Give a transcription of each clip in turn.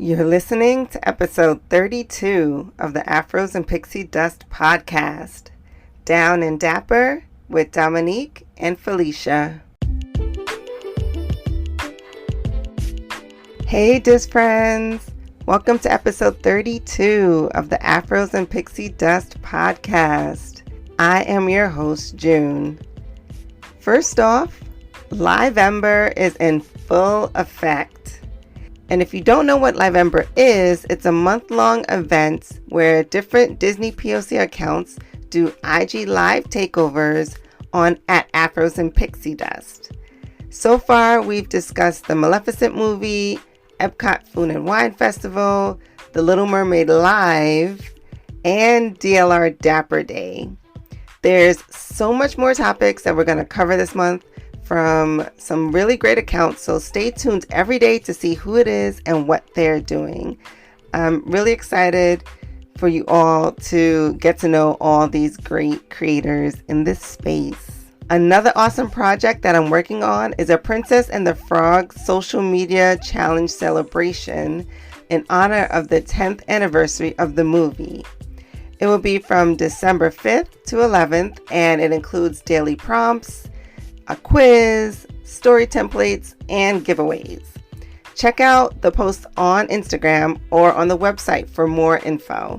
You're listening to episode 32 of the Afros and Pixie Dust podcast, Down and Dapper with Dominique and Felicia. Hey, Dis friends! Welcome to episode 32 of the Afros and Pixie Dust podcast. I am your host, June. First off, Livember is in full effect. And if you don't know what Livember is, it's a month-long event where different Disney POC accounts do IG live takeovers on at Afros and Pixie Dust. So far, we've discussed the Maleficent movie, EPCOT Food and Wine Festival, The Little Mermaid Live, and DLR Dapper Day. There's so much more topics that we're going to cover this month from some really great accounts, so stay tuned every day to see who it is and what they're doing. I'm really excited for you all to get to know all these great creators in this space. Another awesome project that I'm working on is a Princess and the Frog social media challenge celebration in honor of the 10th anniversary of the movie. It will be from December 5th to 11th, and it includes daily prompts, a quiz, story templates, and giveaways. Check out the post on Instagram or on the website for more info.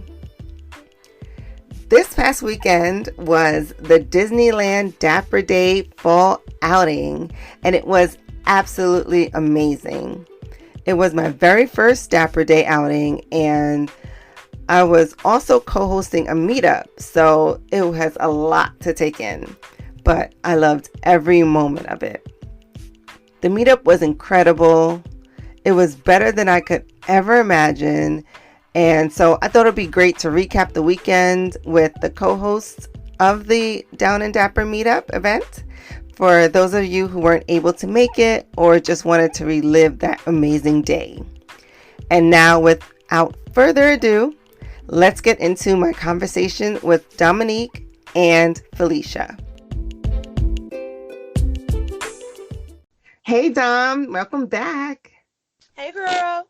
This past weekend was the Disneyland Dapper Day fall outing, and it was absolutely amazing. It was my very first Dapper Day outing, and I was also co-hosting a meetup, so it has a lot to take in. But I loved every moment of it. The meetup was incredible. It was better than I could ever imagine. And so I thought it'd be great to recap the weekend with the co-hosts of the Down and Dapper meetup event for those of you who weren't able to make it or just wanted to relive that amazing day. And now, without further ado, let's get into my conversation with Dominique and Felicia. Hey, Dom. Welcome back. Hey, girl.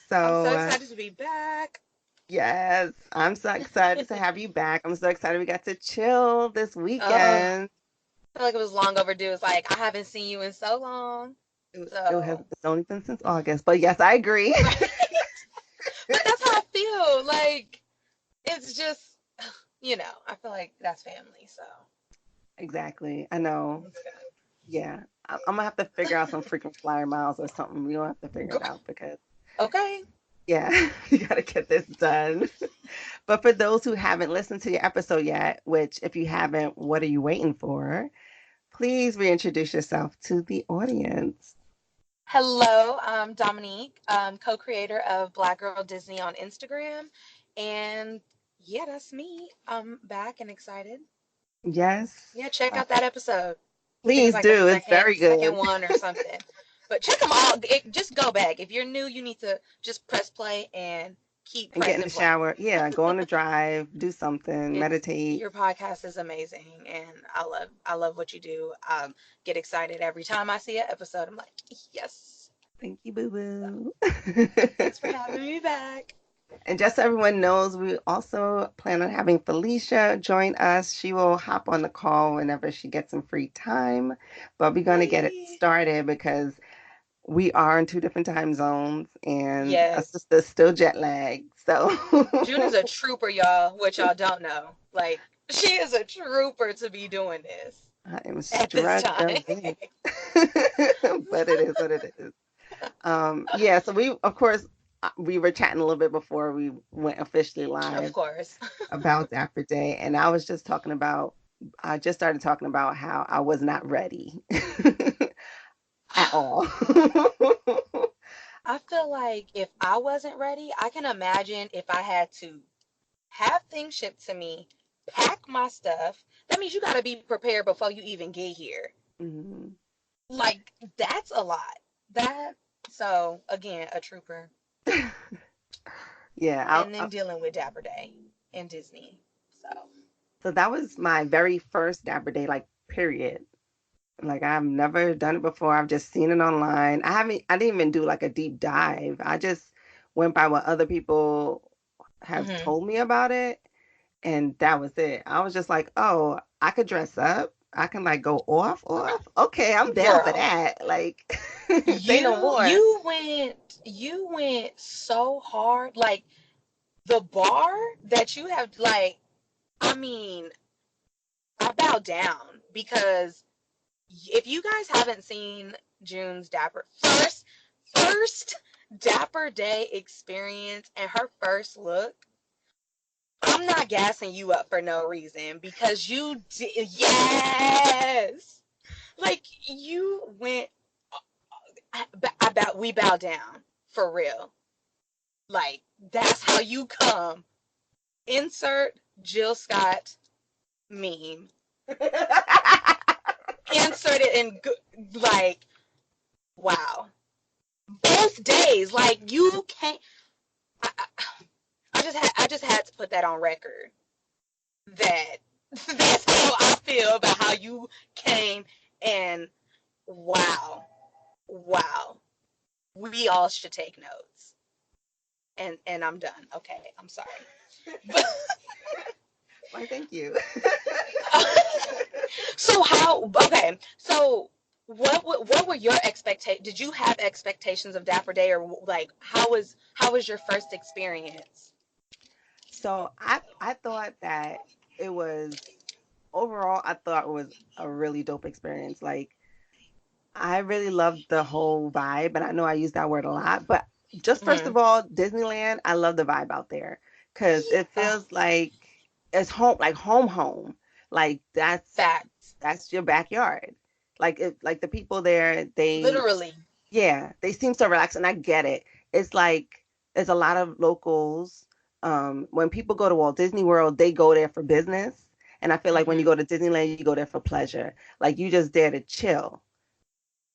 So, I'm so excited to be back. yes, I'm so excited to have you back. I'm so excited we got to chill this I weekend. feel like it was long overdue. It's like I haven't seen you in so long. It's only been since August, but yes, I agree. Right? But that's how I feel. Like, it's just, I feel like that's family. So Exactly. I know. it's good. Yeah. I'm gonna have to figure out some freaking flyer miles or something. We don't have to figure it out because, Okay. yeah, you gotta get this done. But for those who haven't listened to your episode yet, which if you haven't, what are you waiting for? Please reintroduce yourself to the audience. Hello, I'm Dominique, co-creator of Black Girl Disney on Instagram. And yeah, that's me. I'm back and excited. Yes. Yeah, check out that episode. I think it's Please like the do. It's second very second good. one or something. But check them all. Just go back. If you're new, you need to just press play and keep And get in the pressing play. shower. Yeah, go on a drive, do something, It's meditate. your podcast is amazing, and I love what you do. Get excited every time I see an episode. I'm like, yes. Thank you, boo So boo. thanks for having me back. And just so everyone knows, we also plan on having Felicia join us. She will hop on the call whenever she gets some free time. But we're going to get it Yay. started because we are in two different time zones and our Yes. sister's still jet lagged. So June is a trooper, y'all, which y'all don't know. Like, she is a trooper to be doing this I am at this time. struggling. But it is what it is. Yeah, so of course, we were chatting a little bit before we went officially Of live course. about Dapper Day, and I just started talking about how I was not ready at all. I feel like if I wasn't ready, I can imagine if I had to have things shipped to me, pack my stuff. That means you got to be prepared before you even get here. Mhm. Like, that's a lot. That, so again, a trooper. Yeah, And then dealing with Dapper Day and Disney. So, so that was my very first Dapper Day, like, period. Like I've never done it before. I've just seen it online. I didn't even do like a deep dive. I just went by what other people have Hmm. told me about it, and that was it. I was just like, oh, I could dress up. I can like go off. Okay, I'm down for Girl, that. Like, say no you more. you went you went so hard. Like the bar that you have, like, I mean, I bow down because if you guys haven't seen June's Dapper first Dapper Day experience and her first look, I'm not gassing you up for no reason because you did. Yes, like you went. I bet we bow down for real. Like that's how you come. Insert Jill Scott meme. Insert it in, like, wow. Both days, like you can't. I, I just had to put that on record that that's how I feel about how you came, and wow, wow. We all should take notes. And I'm done. Okay, I'm sorry. But Why, thank you. so how? Okay, so what were your expectations? Did you have expectations of Dapper Day, or like how was your first experience? So I thought that it was overall, I thought it was a really dope experience. Like, I really loved the whole vibe, and I know I use that word a lot, but just first Mm-hmm. of all, Disneyland, I love the vibe out there because it Oh, feels like it's home, like home. Like facts. that's your backyard. Like the people there, Literally. they seem so relaxed, and I get it. It's like there's a lot of locals. When people go to Walt Disney World, they go there for business, and I feel like when you Mm-hmm. go to Disneyland, you go there for pleasure. Like you just there to chill.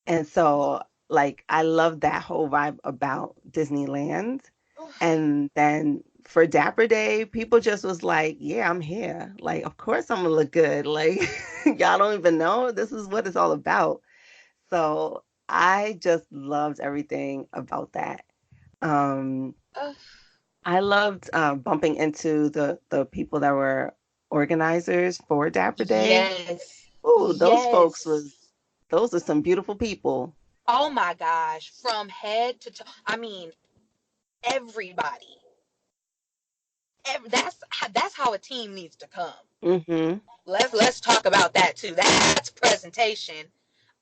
And so, like, I love that whole vibe about Disneyland. And then for Dapper Day, people just was like, yeah, I'm here. Like, of course I'm gonna look good. Like, y'all don't even know. This is what it's all about. So I just loved everything about that. Um, Oh, I loved bumping into the people that were organizers for Dapper Day. yes. Ooh, Yes. those are some beautiful people. Oh my gosh. From head to toe. I mean, everybody. That's how a team needs to come. Hmm. Let's talk about that too. That's presentation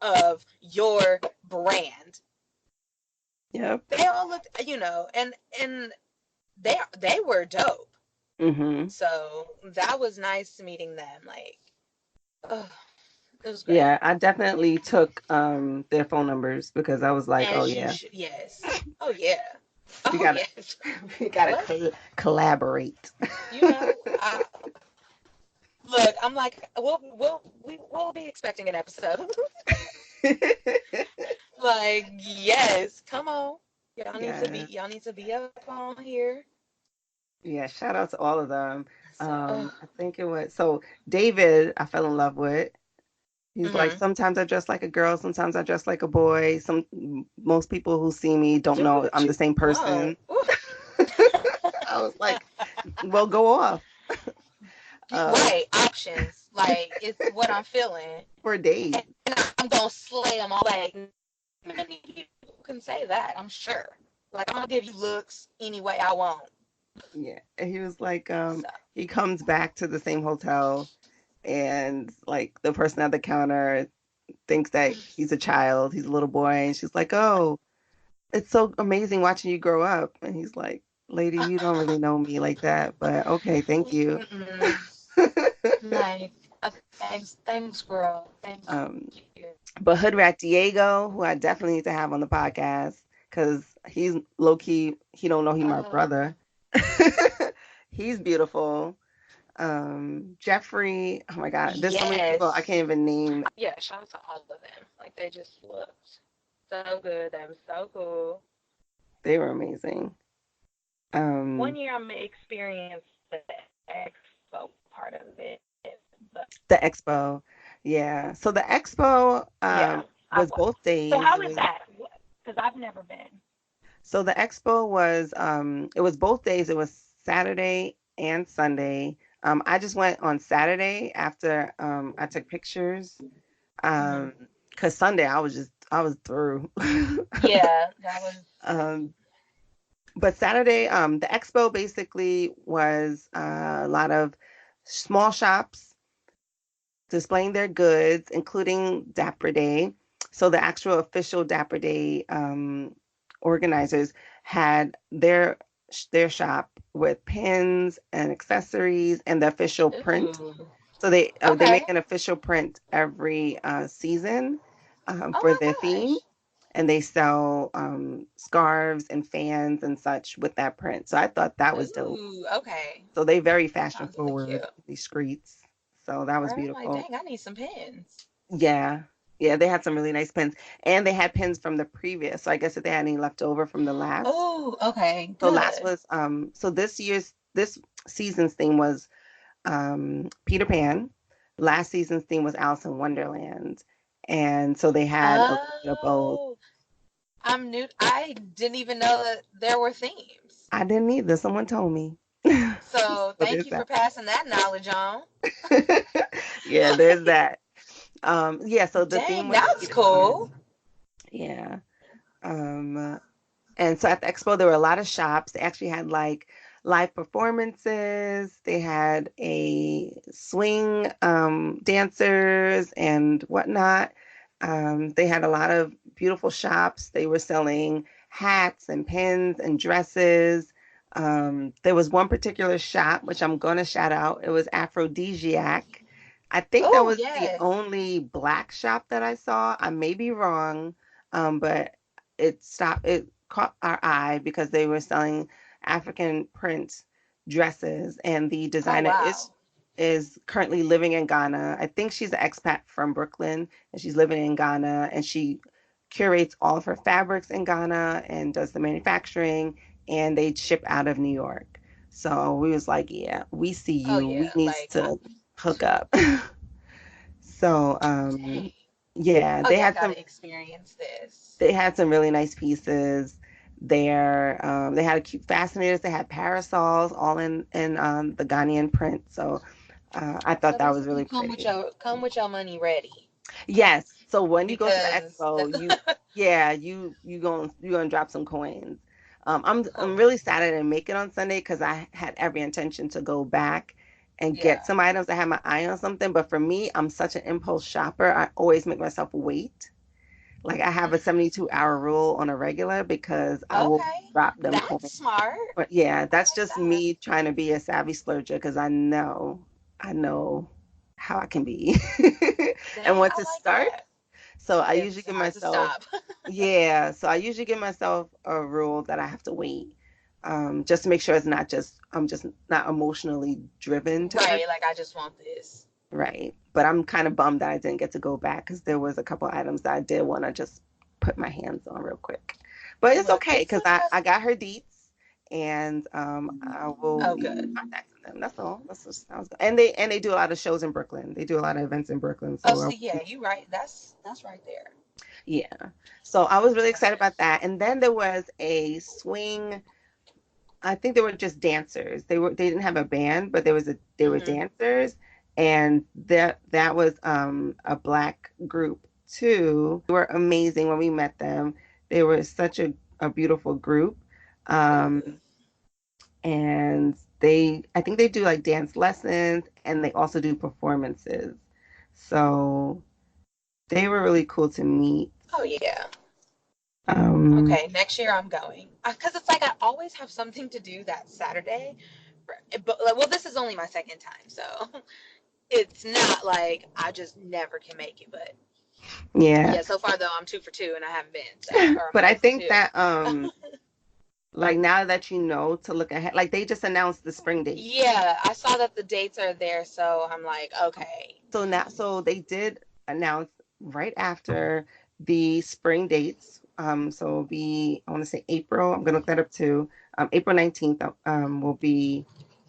of your brand. Yep. They all looked, and they were dope. Hmm. So that was nice meeting them. Like, oh, it was great. Yeah, I definitely took their phone numbers because I was like, oh As you yeah, should. Yes. Oh yeah. we Oh gotta yes. we gotta Let's. collaborate. I look. I'm like, we'll be expecting an episode. Like, yes, come on. Yeah, Y'all need to be up on here. yeah. Shout out to all of them. So, I think it was so David. I fell in love with. He's like, mm-hmm. sometimes I dress like a girl, sometimes I dress like a boy. Most people who see me don't know What I'm the you same want? person. I was like, well, go off. Um, Right, options. Like, it's what I'm feeling. for days. And I'm gonna slay them all. Like, many people can say that, I'm sure. Like, I'm gonna give you looks any way I want. Yeah. And he was like, So, he comes back to the same hotel and like the person at the counter thinks that he's a child, he's a little boy, and she's like, oh, it's so amazing watching you grow up. And he's like, lady, you don't really know me like that, but okay, thank you. mm-mm. Like, thanks, girl. Thank Um, you. but Hood Rat Diego, who I definitely need to have on the podcast, because he's low key, he don't know he my Uh, brother. He's beautiful. Jeffrey, oh my God, there's so many people I yes. can't even name. Yeah, shout out to all of them. Like, they just looked so good. They were so cool. They were amazing. One Um, year I'm gonna experience the expo part of it, but the expo, yeah. So the expo yeah, I was was. both So days. how It is was that? Because I've never been. So the expo was it was both days. It was Saturday and Sunday. I just went on Saturday after I took pictures. Hmm. Because Sunday I was through. Yeah, that was. Um, but Saturday, the expo basically was a lot of small shops displaying their goods, including Dapper Day. So the actual official Dapper Day organizers had their shop with pins and accessories and the official print. Ooh. So they Okay. make an official print every season Oh for their my theme, gosh. and they sell scarves and fans and such with that print. So I thought that was dope. Ooh. Okay. So they very That fashion sounds really cute. forward, these streets. So that was Right. I'm like, beautiful. dang, I need some pins. Yeah. Yeah, they had some really nice pins. And they had pins from the previous. So I guess if they had any left over from the last. Oh, okay. So last Good. was so this season's theme was Peter Pan. Last season's theme was Alice in Wonderland. And so they had a little bit of both. Oh, I'm new. I didn't even know that there were themes. I didn't either. Someone told me. So So thank there's you for that. passing that knowledge on. Yeah, there's that. Yeah, so the theme Dang, was that's Peter Pan. cool. Yeah. Um, and so at the expo, there were a lot of shops. They actually had like live performances. They had a swing dancers and whatnot. They had a lot of beautiful shops. They were selling hats and pins and dresses. There was one particular shop, which I'm going to shout out. It was Afrodesiac. I think that Oh, was the yes. only black shop that I saw. I may be wrong, but it caught our eye because they were selling African print dresses, and the Oh, designer wow. is currently living in Ghana. I think she's an expat from Brooklyn, and she's living in Ghana, and she curates all of her fabrics in Ghana and does the manufacturing, and they ship out of New York. So we was like, yeah, we see Oh, you. We yeah. needs Like, to hook up. So dang. yeah, Oh, yeah, I gotta experience this. they had some really nice pieces there. They had a cute fascinators. They had parasols, all in the Ghanaian print. So I thought So that was basically, really pretty. come with your money ready Yes. So when you go to the because expo, you gonna drop some coins. I'm cool. really sad I didn't make it on Sunday because I had every intention to go back and get Yeah. some items. I had my eye on something, but for me, I'm such an impulse shopper. I always make myself wait. Like I have a 72-hour rule on a regular because I will Okay. drop them That's coins. smart. But yeah, I that's like just that. me trying to be a savvy splurger because I know how I can be and Dang, when I to like start. that. So I usually It's give hard to myself, stop. yeah, so I usually give myself a rule that I have to wait. Just to make sure it's not just I'm just not emotionally driven to Right, purchase. like I just want this. Right. But I'm kind of bummed that I didn't get to go back because there was a couple items that I did want to just put my hands on real quick. But it's Look, okay it's because a I got her deets and I will oh be good. contacting them. That's all. That's just sounds good. And they do a lot of shows in Brooklyn. They do a lot of events in Brooklyn. Oh, So see, yeah, you right. That's right there. yeah. So I was really excited Okay. about that. And then there was a swing. I think they were just dancers. They didn't have a band, but they were Hmm. dancers, and that was a black group too. They were amazing when we met them. They were such a beautiful group. Ooh. And I think they do like dance lessons and they also do performances. So they were really cool to meet. Oh yeah. Um, Okay, next year I'm going. Because it's like I always have something to do that Saturday. But like, well, this is only my second time, so it's not like I just never can make it. But yeah. yeah, so far though, I'm two for two, and I haven't been. So, or I'm But I 0 for think 2. that like now that you know to look ahead, like they just announced the spring dates. Yeah, I saw that the dates are there, so I'm like, okay. So they did announce right after the spring dates. So it'll be, I want to say April. I'm gonna look that up too. April 19th will be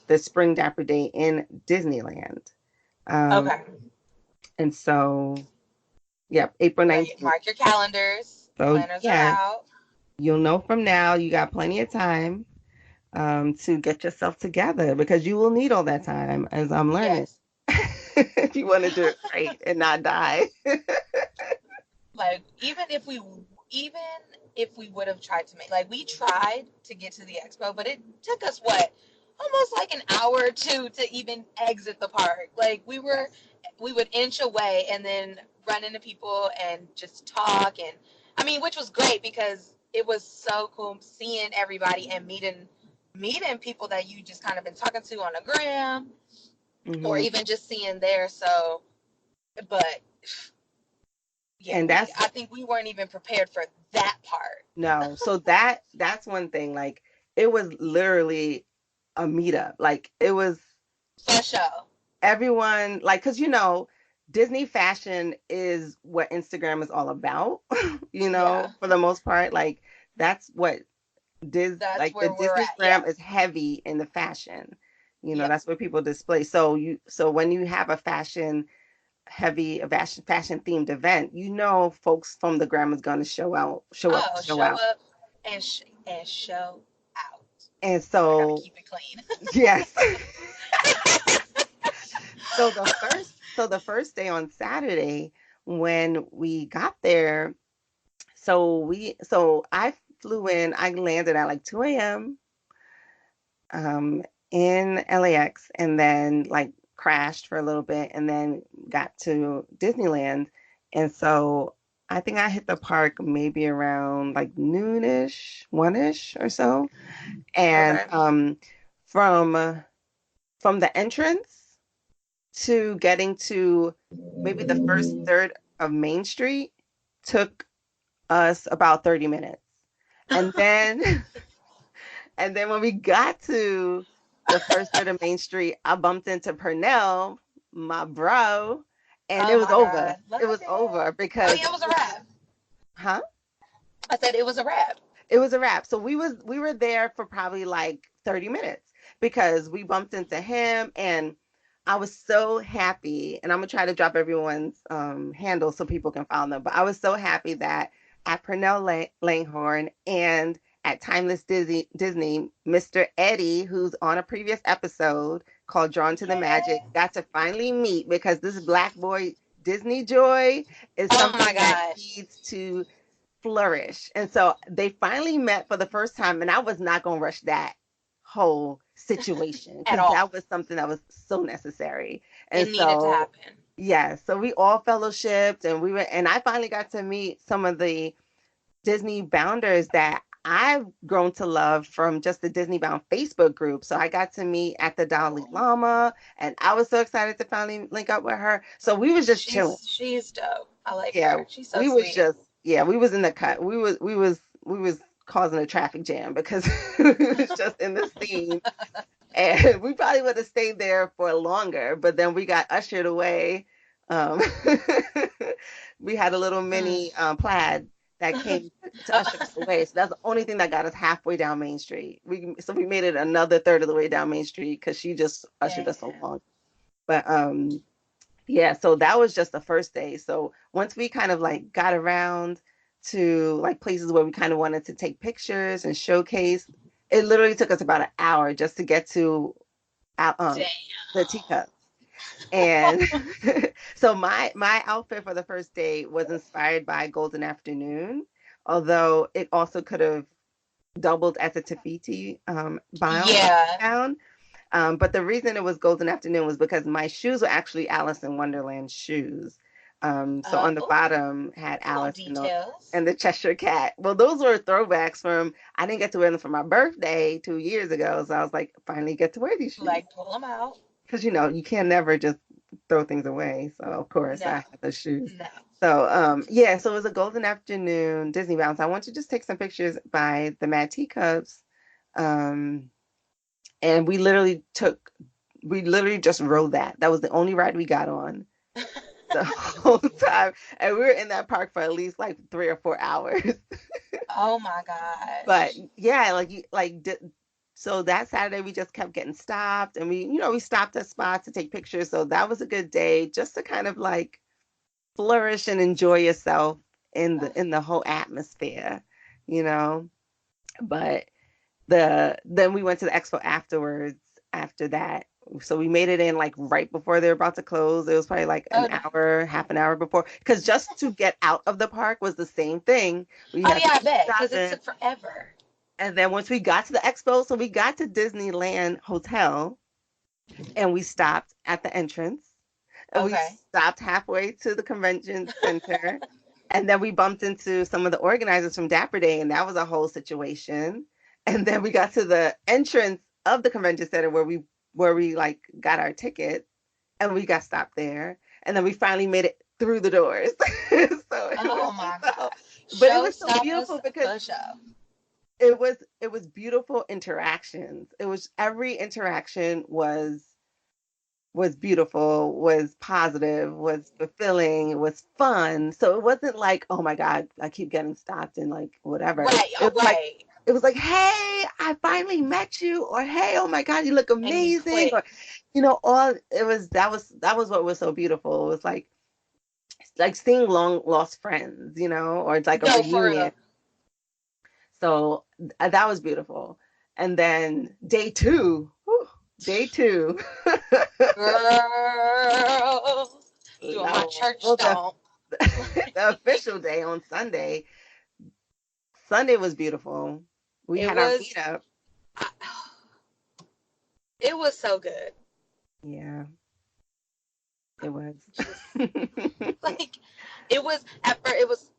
the Spring Dapper Day in Disneyland. Um, Okay. and so, yep, April Right, 19th. mark your calendars. So Planners are yeah, out. you'll know from now you got plenty of time to get yourself together because you will need all that time, as I'm learning. Yes. If you want to do it right and not die. Like even if we would have tried to make, like, we tried to get to the expo, but it took us what, almost like an hour or two to even exit the park. Like Yes. we would inch away and then run into people and just talk, and I mean, which was great because it was so cool seeing everybody and meeting people that you just kind of been talking to on the gram or Hmm. even just seeing there. So, but yeah, And that's I think we weren't even prepared for that part. no. So that's one thing. Like it was literally a meetup. Like it was For sure. everyone like because Disney fashion is what Instagram is all about, Yeah, for the most part. Like that's what that's like the where we're at. Yeah, Disneygram is heavy in the fashion. yeah. That's where people display. So when you have a fashion heavy a fashion themed event, folks from the gram is going to show up, Oh, show show out. up and show out. And I gotta so keep it clean. yes. So the first day on Saturday when we got there, I flew in, I landed at like 2 a.m. In LAX and then like crashed for a little bit and then got to Disneyland. And so I think I hit the park maybe around like noonish, one-ish or so. And Okay. from from the entrance to getting to maybe the first third of Main Street took us about 30 minutes. And then and then when we got to the first third of Main Street, I bumped into Pernell, my bro, and it Oh was my over. God, love It was over it. Oh because yeah, it was a wrap. huh? I said it was a wrap. It was a wrap. So we were there for probably like 30 minutes because we bumped into him and I was so happy, and I'm gonna try to drop everyone's handle so people can follow them. But I was so happy that at Pernell Langhorne and at Timeless Disney, Mr. Eddie, who's on a previous episode called Drawn to the Magic, Yeah. got to finally meet because this black boy Disney joy is Oh my something that gosh. needs to flourish. And so they finally met for the first time, and I was not going to rush that whole situation At because that all. was something that was so necessary. It And needed to so, happen. yeah, so we all fellowshipped and I finally got to meet some of the Disney bounders that I've grown to love from just the Disney Bound Facebook group. So I got to meet at the Dalai Oh, Lama, and I was so excited to finally link up with her. So we was just chilling. she's dope. I like Yeah, her. She's so we was sweet. just yeah, we was in the cut. We was causing a traffic jam because we was just in the scene, and we probably would have stayed there for longer, but then we got ushered away. Um, we had a little Mm. mini plaid that came to usher us away. So that's the only thing that got us halfway down Main Street. We made it another third of the way down Main Street because she just ushered us Damn. along. But yeah, so that was just the first day. So once we kind of like got around to like places where we kind of wanted to take pictures and showcase, it literally took us about an hour just to get to uh, um the teacups. And so my outfit for the first day was inspired by Golden Afternoon, although it also could have doubled as a Tafiti Yeah. gown. But the reason it was Golden Afternoon was because my shoes were actually Alice in Wonderland shoes. So on the Oh, bottom had little Alice details. and the Cheshire Cat. Well, those were throwbacks from I didn't get to wear them for my birthday 2 years ago. So I was like, finally get to wear these shoes. Like, pull them out. Because you can never just throw things away. So of course I No, had those shoes. no. So yeah, so it was a Golden Afternoon Disney bounce. I want to just take some pictures by the Mad Teacups. Um, and we literally just rode that. That was the only ride we got on the whole time. And we were in that park for at least like 3 or 4 hours. Oh my But gosh. yeah, so that Saturday we just kept getting stopped and we stopped at spots to take pictures. So that was a good day just to kind of like flourish and enjoy yourself in the whole atmosphere. you know. But then we went to the expo afterwards after that. So we made it in like right before they were about to close. It was probably like Oh, an hour, half an hour before. Because just to get out of the park was the same thing. We oh had to yeah, I keep bet, because it stopping. took forever. And then once we got to the expo, so we got to Disneyland Hotel and we stopped at the entrance and we Okay. stopped halfway to the convention center. And then we bumped into some of the organizers from Dapper Day, and that was a whole situation. And then we got to the entrance of the convention center where we like got our ticket, and we got stopped there. And then we finally made it through the doors. So it Oh was my just God. but it was so Showstoppers beautiful because for show. it was beautiful interactions. It was every interaction was beautiful, was positive, was fulfilling, was fun. So it wasn't like, oh my God, I keep getting stopped and like whatever. Right, right. It was like, hey, I finally met you, or hey, oh my God, you look And you amazing, or click. all it was that was what was so beautiful. It was like seeing long lost friends, or it's like a No, for reunion. real. So that was beautiful. And then day two, whew, day two. Girl. Doing my No, church well, stomp. the official day on Sunday. Sunday was beautiful. We It had our was meetup. I, it was so good. Yeah, it was. Just like it was at first it was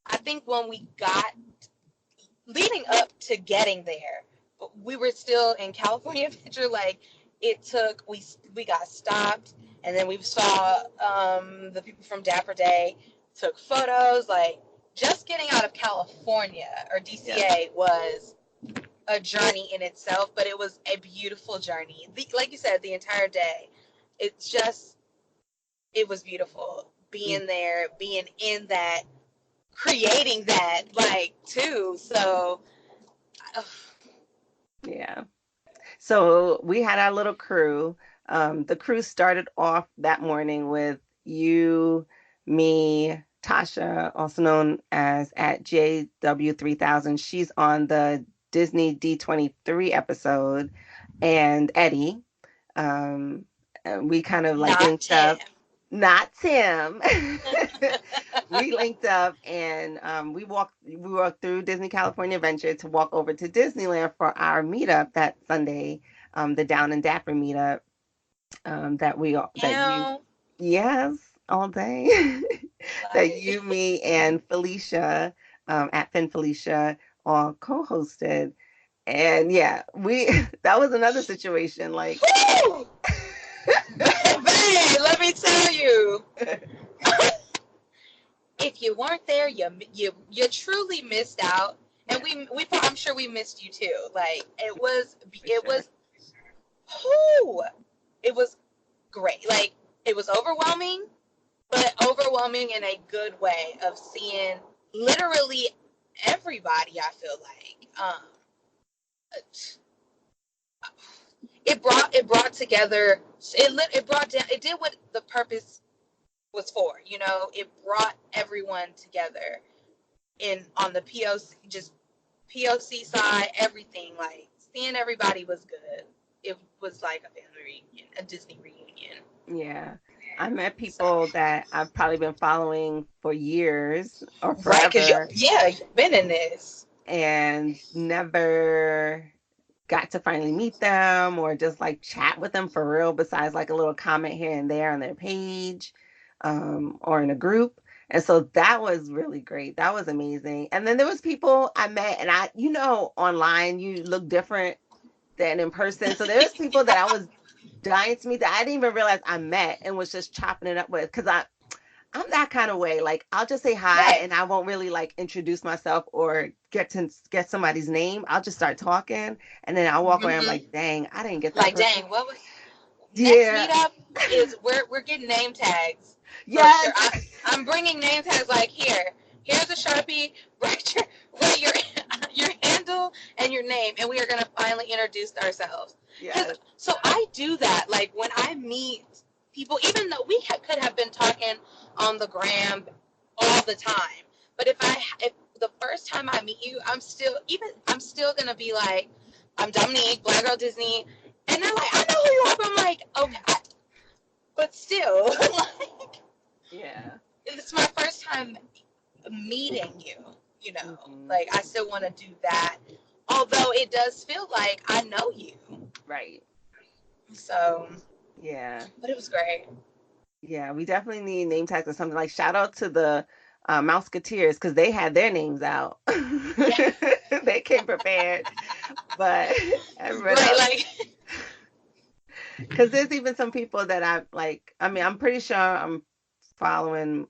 I think when we got leading up to getting there, we were still in California Adventure. Like it took, we got stopped, and then we saw the people from Dapper Day, took photos. Like just getting out of California or Yeah, DCA was a journey in itself, but it was a beautiful journey. Like you said, the entire day, it's just it was beautiful mm, being there, being in that, creating that, like too. So. yeah. So we had our little crew. The crew started off that morning with you, me, Tasha, also known as at JW3000. She's on the Disney D23 episode, and Eddie. And we kind of like Not linked Tim. up. Not Tim. We linked up and we walked through Disney California Adventure to walk over to Disneyland for our meetup that Sunday, the Down and Dapper meetup, that you Now, yes, all day. That you, like, me, and Felicia, at Fin Felicia, all co-hosted. And yeah, we that was another situation like woo! Baby, let me tell you, if you weren't there, you truly missed out. And yeah, I'm sure we missed you too. Like for sure. whoo, it was great. Like it was overwhelming, but overwhelming in a good way of seeing literally everybody. I feel like it brought together. It did what the purpose was for. It brought everyone together in on the POC, just POC side. Everything, like seeing everybody was good. It was like a family reunion, a Disney reunion. Yeah. I met So people that I've probably been following for years or right, because forever you've been in this. and never got to finally meet them or just like chat with them for real, besides like a little comment here and there on their page, or in a group. And so that was really great. That was amazing. And then there was people I met and online you look different than in person. So there's people that I was dying to meet that I didn't even realize I met and was just chopping it up with, because I'm that kind of way. Like I'll just say hi Right. and I won't really like introduce myself or get somebody's name. I'll just start talking and then I'll walk away. I'm Mm-hmm. like, dang, I didn't get that Like, person. dang, what was next Yeah. meetup is we're getting name tags for sure. Yes. I'm bringing name tags like here's a Sharpie, write your handle and your name, and we are gonna finally introduce ourselves. Because Yes. so I do that like when I meet people, even though we could have been talking on the gram all the time, but if the first time I meet you, I'm still gonna be like, I'm Dominique, Black Girl Disney, and they're like, I know who you are. But I'm like, okay, but still, like, Yeah. it's my first time meeting you. Mm-hmm. Like I still want to do that, although it does feel like I know you. Right. So, Yeah. but it was great. Yeah. We definitely need name tags or something. Like shout out to the Mouseketeers because they had their names out. Yeah, They came prepared, but everyone right. else. Like, Because there's even some people that I like. I mean, I'm pretty sure I'm following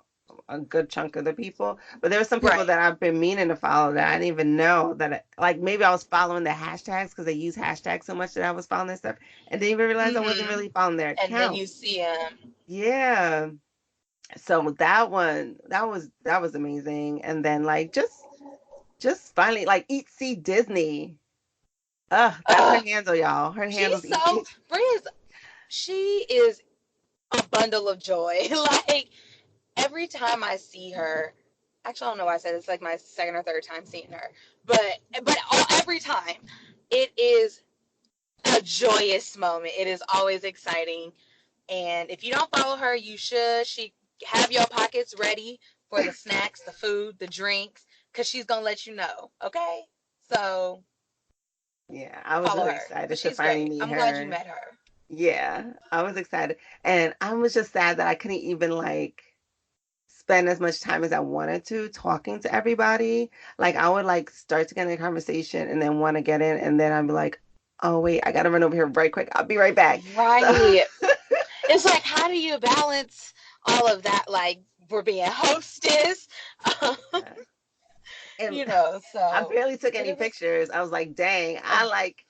a good chunk of the people, but there were some people right. that I've been meaning to follow that I didn't even know like maybe I was following the hashtags because they use hashtags so much that I was following their stuff and didn't even realize I wasn't Hmm. really following their And then account. you see him. Yeah. So that one, that was amazing. And then like just finally like Eat See Disney. That's her Uh, handle, y'all. Her she's handle's Eat so See. Bria's. She is a bundle of joy. Like every time I see her, actually I don't know why I said it's like my second or third time seeing her, but every time it is a joyous moment. It is always exciting. And if you don't follow her, you should. She have your pockets ready for the snacks, the food, the drinks, because she's gonna let you know. Okay, so Yeah, I was follow really her. But excited to she's finally great. meet I'm glad you her. met her. Yeah, I was excited. And I was just sad that I couldn't even like spend as much time as I wanted to talking to everybody. Like I would like start to get in a conversation and then want to get in and then I'd be like, oh wait, I gotta run over here right quick. I'll be right back. So Right. It's like, how do you balance all of that? Like, we're being hostess, yeah. And I so, barely took but any it was, pictures. I was like, dang, I oh, like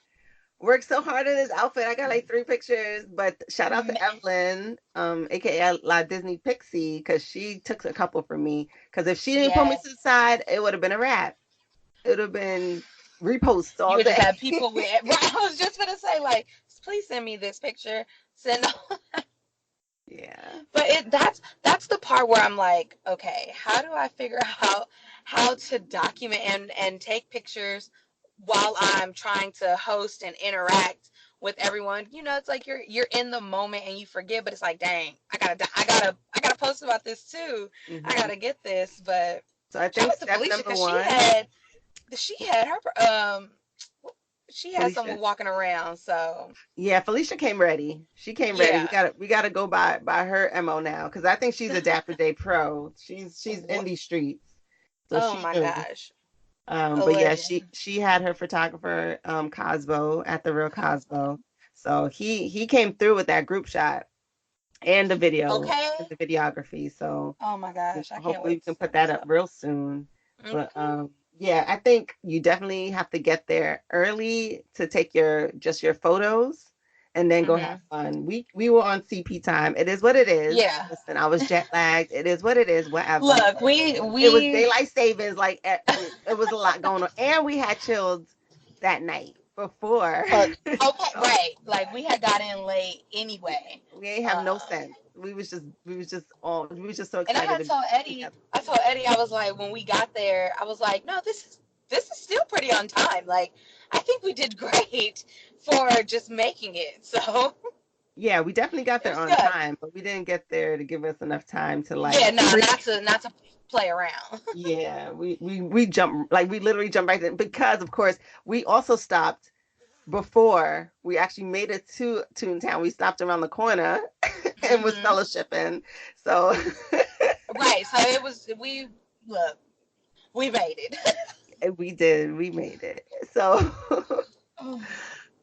worked so hard in this outfit. I got like 3 pictures, but shout out to Evelyn, aka La Disney Pixie, because she took a couple for me. Because if she didn't pull me yes. to the side, it would have been a wrap. It would have been reposts You all would just day. have people with, right, I was just gonna say, like, please send me this picture. Send, Yeah. but that's the part where I'm like, okay, how do I figure out how to document and take pictures while I'm trying to host and interact with everyone? It's like you're in the moment and you forget, but it's like, dang, I gotta post about this too. I Hmm. gotta get this. But So I shout think out to step Felicia number because one, she had her she had Felicia. someone walking around. So Yeah, Felicia came ready. She came ready. We yeah. got to we got to go by her MO now because I think she's a Dapper Day pro. She's in these streets, so Oh she my knew. gosh, a But yeah, legend. she had her photographer Cosmo at the real Cosmo. So he came through with that group shot and the video Okay. and the videography. So Oh my gosh, I can't hopefully wait we to can see put this that up stuff. real soon. But Okay. yeah, I think you definitely have to get there early to take your photos and then go have Mhm. fun. We were on CP time. It is what it is. Yeah. Listen, I was jet lagged. It is what it is, whatever. Look, we It was we daylight savings, like it was a lot going on. And we had chilled that night before. okay, So right. Like we had got in late anyway. we ain't have no Um, sense. We was just so and I excited had to be told Eddie, together. I was like, when we got there, I was like, no, this is still pretty on time. Like, I think we did great for just making it. So Yeah, we definitely got it there was on good. time, but we didn't get there to give us enough time to like Yeah, no, not to play around. yeah, we jump like we literally jumped right in because of course we also stopped before we actually made it to Toontown. We stopped around the corner and was Hmm. fellowshipping. So Right. So it was we look, we made it. we did, we made it. So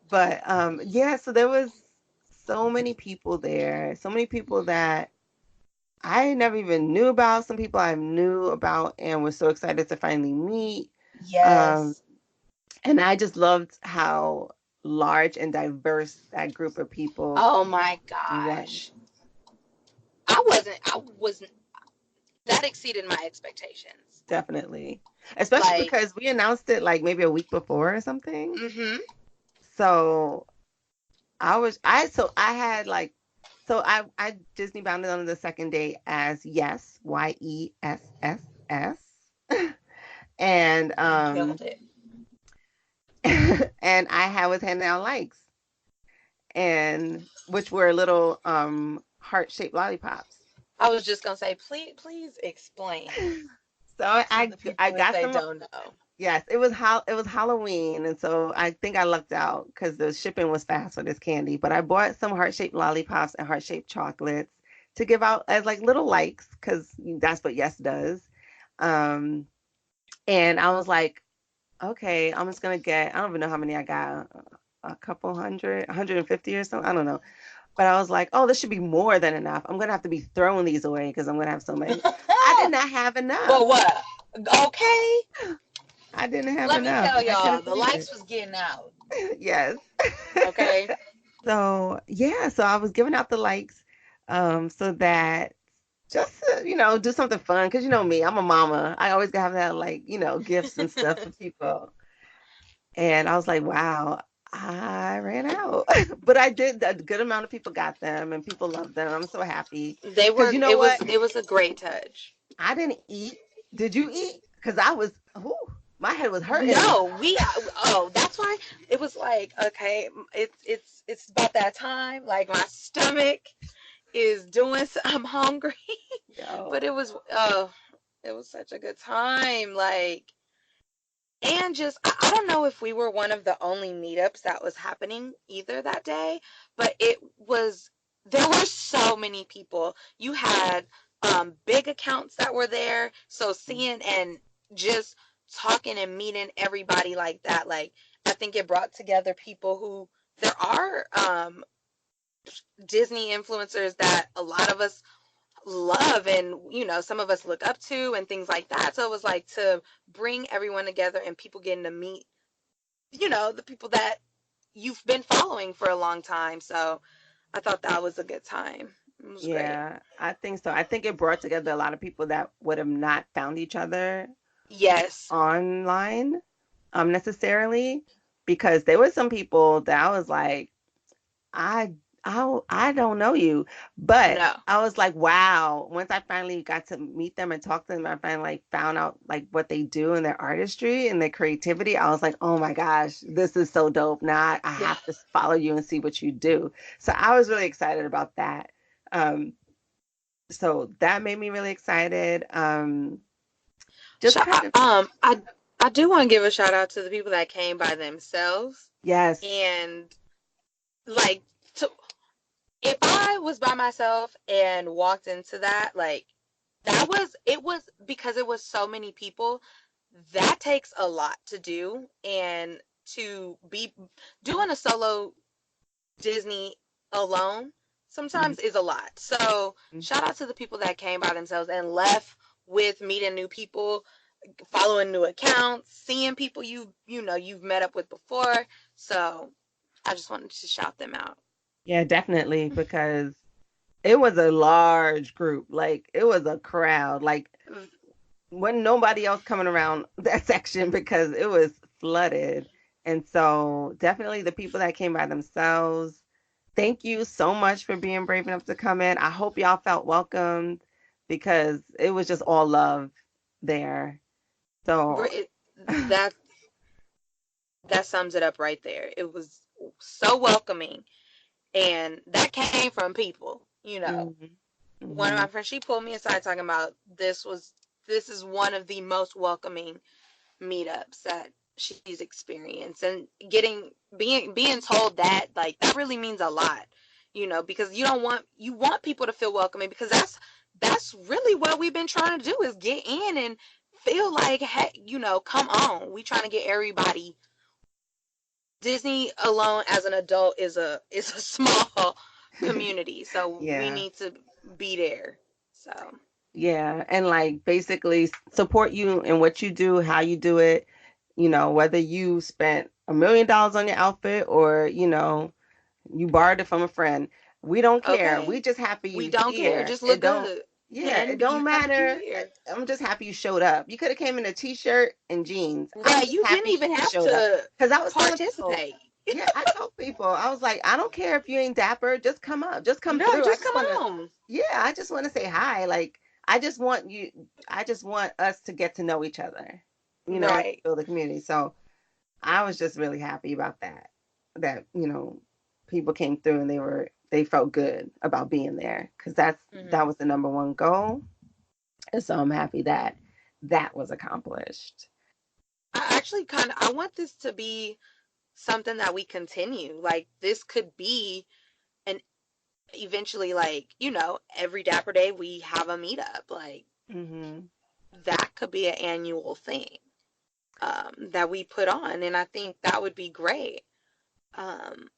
but yeah, so there was so many people there, so many people that I never even knew about, some people I knew about and was so excited to finally meet. Um, Yes. and I just loved how large and diverse that group of people Oh my was. gosh. I wasn't, that exceeded my expectations. Definitely. Especially Like, because we announced it like maybe a week before or something. mm-hmm. So I had like I Disney bounded on the second day as Yes, Yess. And You killed it. and I was handing out likes, and which were little heart-shaped lollipops. I was just gonna say, please explain So to the I people if got they some. don't know. Yes, it was Halloween, and so I think I lucked out because the shipping was fast for this candy. But I bought some heart-shaped lollipops and heart-shaped chocolates to give out as like little likes because that's what Yes does. Um, and I was like, okay, I'm just gonna get. I don't even know how many I got. A couple hundred, 150 or something. I don't know. But I was like, oh, this should be more than enough. I'm gonna have to be throwing these away because I'm gonna have so many. I did not have enough. But what? Okay, I didn't have let me enough, tell and I y'all, couldn't the believe it. likes was getting out. Yes. Okay. So yeah, so I was giving out the likes, so that just to, do something fun. Cause you know me, I'm a mama. I always gotta have like, gifts and stuff for people. And I was like, wow, I ran out. But I did, a good amount of people got them and people loved them. I'm so happy. They Cause were. you know what? It was a great touch. I didn't eat. Did you eat? Cause I was, whew, my head was hurting. No, we. Oh, that's why it was like okay. It's about that time. Like my stomach is doing. I'm hungry, Yo, but it was. Oh, it was such a good time. Like and just I don't know if we were one of the only meetups that was happening either that day, but it was there were so many people. You had big accounts that were there, so seeing and just talking and meeting everybody like that, like I think it brought together people who there are Disney influencers that a lot of us love and some of us look up to and things like that, so it was like to bring everyone together and people getting to meet the people that you've been following for a long time. So I thought that was a good time. It was great. yeah, I think so. I think it brought together a lot of people that would have not found each other Yes. online, necessarily, because there were some people that I was like, I I don't know you, but No. I was like, wow. Once I finally got to meet them and talk to them, I finally like found out like what they do and their artistry and their creativity. I was like, oh my gosh, this is so dope. Now I Yeah. have to follow you and see what you do. So I was really excited about that. Um, so that made me really excited. Just Sh- kind of, I do want to give a shout out to the people that came by themselves yes. and like to, if I was by myself and walked into that, like that was it was because it was so many people, that takes a lot to do and to be doing a solo Disney alone Mhm. sometimes is a lot. So shout out to the people that came by themselves and left with meeting new people, following new accounts, seeing people you've met up with before. So I just wanted to shout them out. Yeah, definitely, because it was a large group. Like it was a crowd. Like wasn't nobody else coming around that section because it was flooded. And so definitely the people that came by themselves, thank you so much for being brave enough to come in. I hope y'all felt welcomed because it was just all love there. So That that sums it up right there. It was so welcoming, and that came from people. mhm, One of mhm. my friends, she pulled me aside talking about this is one of the most welcoming meetups that she's experienced, and being told that, like, that really means a lot, because you want people to feel welcoming, because that's really what we've been trying to do, is get in and feel like, hey, come on, we trying to get everybody. Disney alone as an adult is a small community, so we Yeah. need to be there. So Yeah, and like basically support you in what you do, how you do it, whether you spent $1 million on your outfit or, you borrowed it from a friend. We don't care. okay, We just happy we you don't care, here. just look good, Yeah, it and don't you happy you matter. here. I'm just happy you showed up. You could have came in a t-shirt and jeans. I'm Right, just you didn't happy even you have showed up. to Because I was telling people, participate. yeah, I told people, I was like, I don't care if you ain't dapper, just come up, just come No, through. just come on. I just want to say hi. Like, I just want you, I just want us to get to know each other. and Right. build a community. So I was just really happy about that. That, people came through and they felt good about being there because that Hmm. was the number one goal. And so I'm happy that that was accomplished. I actually I want this to be something that we continue. Like this could be an eventually, like, every Dapper Day we have a meetup. Like Hmm. that could be an annual thing, that we put on, and I think that would be great. Um,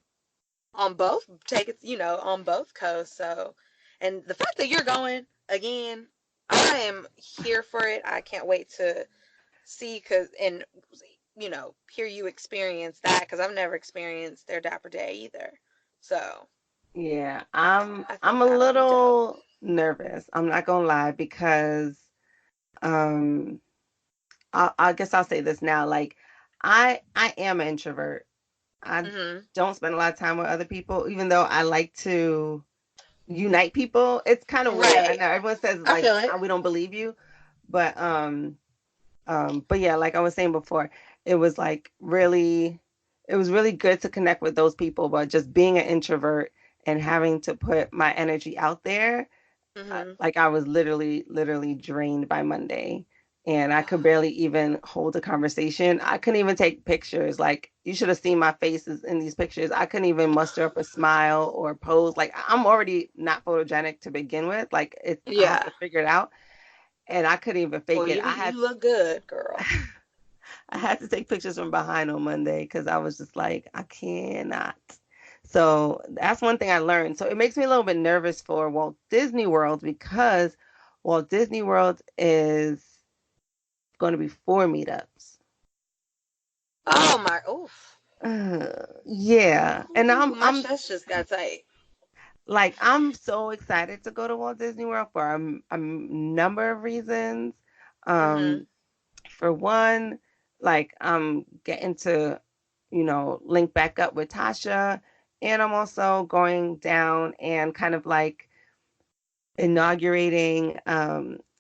on both take it, on both coasts. So, and the fact that you're going again, I am here for it. I can't wait to see, cause and hear you experience that, because I've never experienced their Dapper Day either. So Yeah, I'm I I'm think a that'll be dope. little nervous. I'm not gonna lie because um I guess I'll say this now. Like I am an introvert. I Hmm. don't spend a lot of time with other people, even though I like to unite people. It's kind of weird. I Right. know everyone says I like feel it. we don't believe you, but but yeah, like I was saying before, it was like really, it was really good to connect with those people. But just being an introvert and having to put my energy out there, Hmm. like I was literally drained by Monday. And I could barely even hold a conversation. I couldn't even take pictures. Like you should have seen my faces in these pictures. I couldn't even muster up a smile or pose. Like I'm already not photogenic to begin with. Like I have Yeah. to figure it out. And I couldn't even Well, fake it. you look good, girl. I had to take pictures from behind on Monday because I was just like, I cannot. So that's one thing I learned. So it makes me a little bit nervous for Walt Disney World because Walt Disney World is going to be 4 meetups. Oh my, oof. Yeah, and Ooh, my chest just got tight. I'm so excited to go to Walt Disney World for a number of reasons. Hmm. Um, for one, like I'm getting to, link back up with Tasha, and I'm also going down and kind of like inaugurating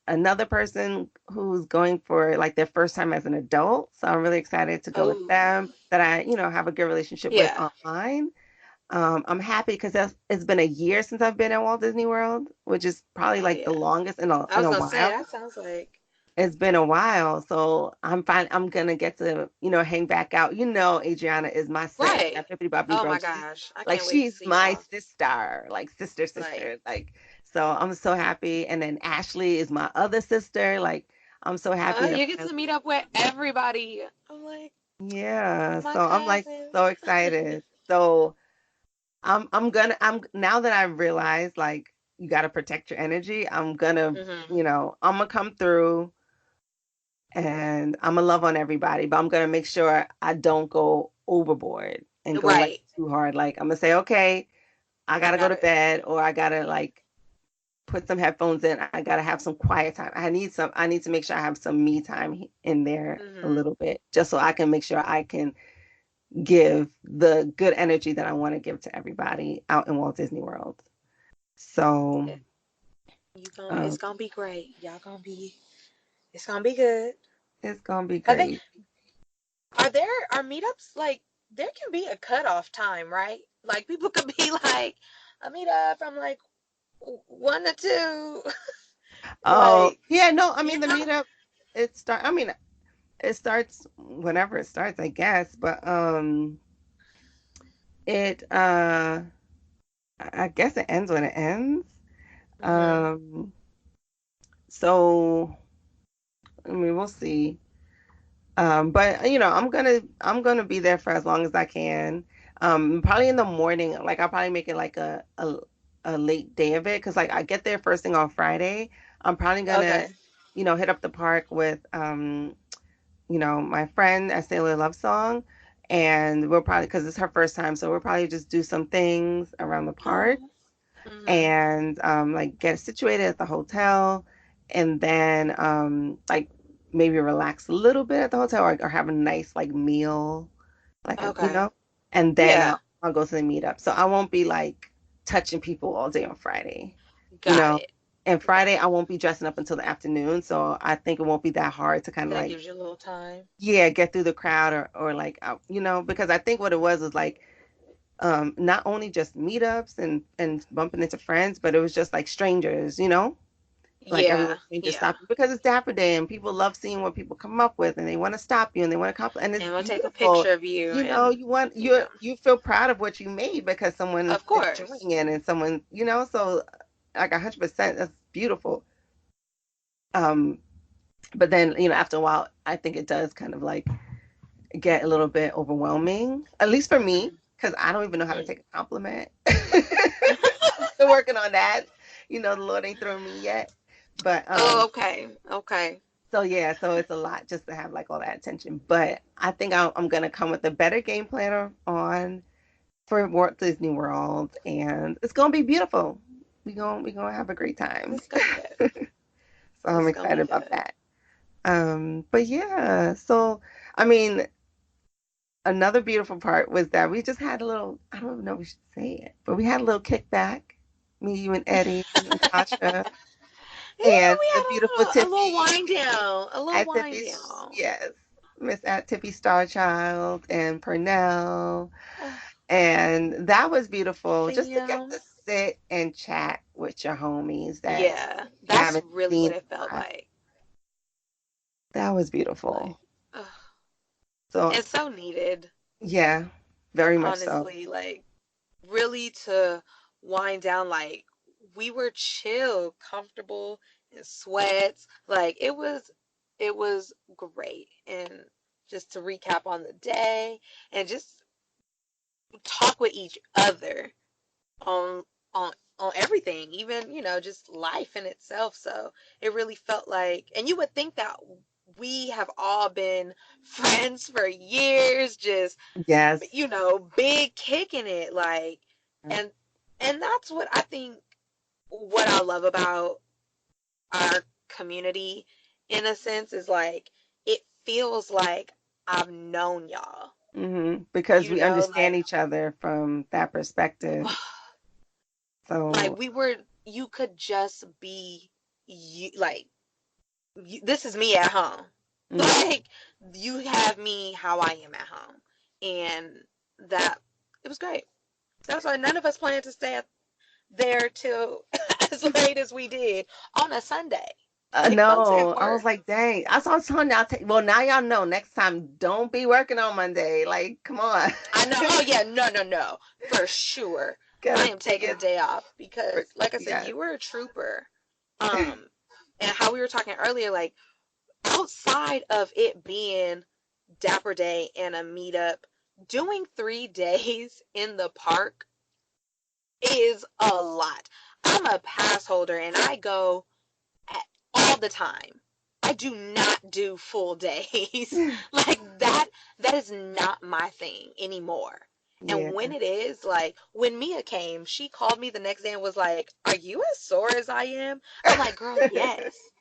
another person who's going for like their first time as an adult. So I'm really excited to go with Oh, them that I, have a good relationship with yeah. online. I'm happy because it's been a year since I've been at Walt Disney World, which is probably Oh, like the yeah. longest in a I in was a gonna say, while. that sounds like. It's been a while, so I'm fine. I'm gonna get to, hang back out. Adriana is my sis, Right. that Bippity Boppity Oh my Broke. gosh. I Like can't wait to she's see my y'all. sister, like sister, Like, sister. Like so, I'm so happy. And then Ashley is my other sister. Like I'm so happy to you get finally. to meet up with everybody. I'm like, Yeah, my so I'm like cousin. so excited. So I'm now that I've realized like you got to protect your energy. Hmm. I'm gonna come through and I'm gonna love on everybody, but I'm gonna make sure I don't go overboard and go like Right. too hard. Like I'm gonna say, okay, I I gotta go got to it. bed, or I gotta like put some headphones in. I gotta have some quiet time. I need to make sure I have some me time in there a Hmm. little bit, just so I can make sure I can give the good energy that I want to give to everybody out in Walt Disney World. So It's um, gonna be great. Y'all gonna be. It's gonna be good. it's gonna be I think. great. Are meetups, like, there can be a cutoff time, right? Like people could be like a meetup from like 1 to 2. Oh Like, yeah, no, I you mean the know. meetup I mean it starts whenever it starts, I guess. But it I guess it ends when it ends. Hmm. Um so I mean we'll see. But I'm gonna be there for as long as I can. Probably in the morning, like I'll probably make it like a late day of it because like I get there first thing on Friday. I'm probably gonna, Okay. hit up the park with my friend at Sailor Love Song. And we'll probably, because it's her first time, so we'll probably just do some things around the park Oh. Hmm. and like get situated at the hotel and then like maybe relax a little bit at the hotel or have a nice like meal, like, Okay. and then Yeah. I'll go to the meetup. So I won't be like touching people all day on Friday, you Got know? it. And Friday, Gotcha. I won't be dressing up until the afternoon, so I think it won't be that hard to kind of That like, gives you a little time. yeah, get through the crowd or like, because I think what it was like, not only just meetups and bumping into friends, but it was just like strangers, like Yeah, everyone came to yeah. stop you because it's Dapper Day and people love seeing what people come up with and they want to stop you and they want to compliment and it's And we'll take a beautiful. picture of you You know, and you want yeah. you feel proud of what you made because someone's Of course. enjoying it and someone, so like 100% that's beautiful. Um, but then, after a while, I think it does kind of like get a little bit overwhelming, at least for me, Mm, because I don't even know how to mm. take a compliment. I'm still working on that. The Lord ain't thrown me yet. But Oh, okay. Okay. so yeah, so it's a lot just to have like all that attention. But I think I'm gonna come with a better game planner on for Walt Disney World, and it's gonna be beautiful. We gonna have a great time. It's gonna be good. So I'm It's gonna excited be about good. that. But yeah, so I mean, another beautiful part was that we just had a little, I don't even know if we should say it, but we had a little kickback, me, you, and Eddie, and Tasha, Yeah, and we the had beautiful a little Tiffy wind down. A little at wind Tiffy's, down. yes, Miss at Tiffy Starchild and Purnell. Oh, And that was beautiful just to get yeah. to sit and chat with your homies that Yeah. you That's haven't really seen what in it felt a while. like. That was Like, beautiful. ugh. So, And so needed, yeah, very much so. honestly. Like, really to wind down. Like, we were chill, comfortable in sweats. Like, it was great. And just to recap on the day and just talk with each other on on on everything, even just life in itself. So it really felt like, and you would think that we have all been friends for years, just Yes. big kicking it, like, and that's what I think, what I love about our community, in a sense, is like it feels like I've known y'all, Because we understand like each other from that perspective. like So, you could just be you, like this is me at home. mhm. Like, you have me how I am at home. And that, it was great. That's why none of us planned to stay there till as late as we did on a Sunday. Like, folks No, at I was work. like, dang. I saw telling y'all. Well, now y'all know. Next time, don't be working on Monday. Like, come on. I know. Oh, yeah. No, no, no. For sure. I Gotta am take taking a it. day off For, because, like I said, yes. you were a trooper. Um, and how we were talking earlier, like, outside of it being Dapper Day and a meetup, doing 3 days in the park is a lot. I'm a pass holder and I go all the time. I do not do full days. Like, that is not my thing anymore. And Yeah. when it is, like, when Mia came, she called me the next day and was like, "Are you as sore as I am?" I'm like, "Girl, yes."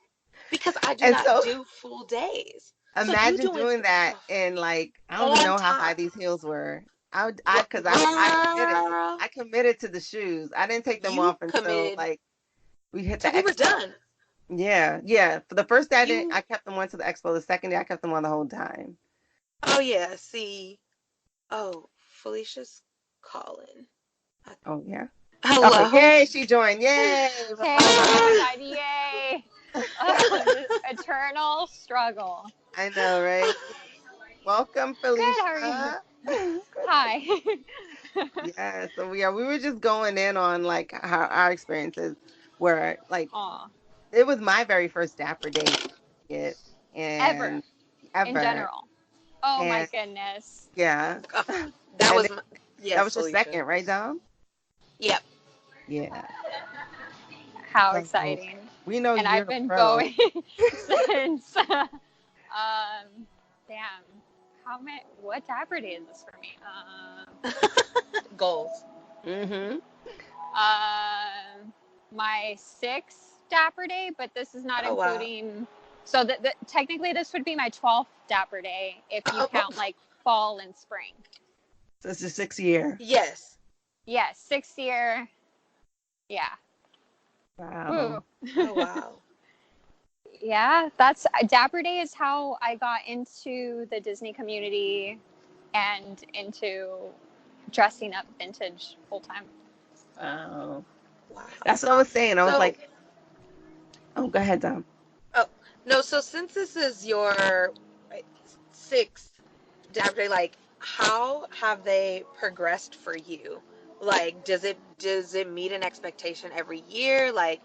Because I do And not so, do full days. So you imagine doing doing that in like I don't even on know how high top. these heels were. Because I committed. Girl, I committed to the shoes. I didn't take them you off until committed like we hit the till we were expo. done. Yeah, yeah. For the first day, I didn't. You, I kept them on to the expo. The second day, I kept them on the whole time. oh yeah, see, oh, Felicia's calling. Oh yeah. Oh Hello. yay! She joined. Yay! Hey, oh my God, yay! The eternal struggle. I know, right? Welcome, Good, how are you? Felicia. Good. Hi. Yeah. So we were just going in on like how our experiences were. Like Aw, it was my very first Dapper Day it ever, and in ever general. Oh my and goodness. yeah. Oh, that And was then my, that yes, was your Felicia. second, right, Dom? Yep. Yeah. How So exciting. we know And you're I've the been pro. going since, damn, what Dapper Day is this for me? Goals. Mm-hmm. My sixth Dapper Day, but this is not Oh wow. including. So technically, this would be my 12th Dapper Day if you Oh, count like fall and spring. So it's the 6th year. yes. Yeah, sixth year. Yeah. Wow. Oh, wow. Yeah, that's Dapper Day is how I got into the Disney community and into dressing up vintage full time. Wow. Wow. That's what I was saying. I was So, like, oh, go ahead, Dom. oh, no, so since this is your sixth Dapper Day, like, how have they progressed for you? Like, does it meet an expectation every year? Like,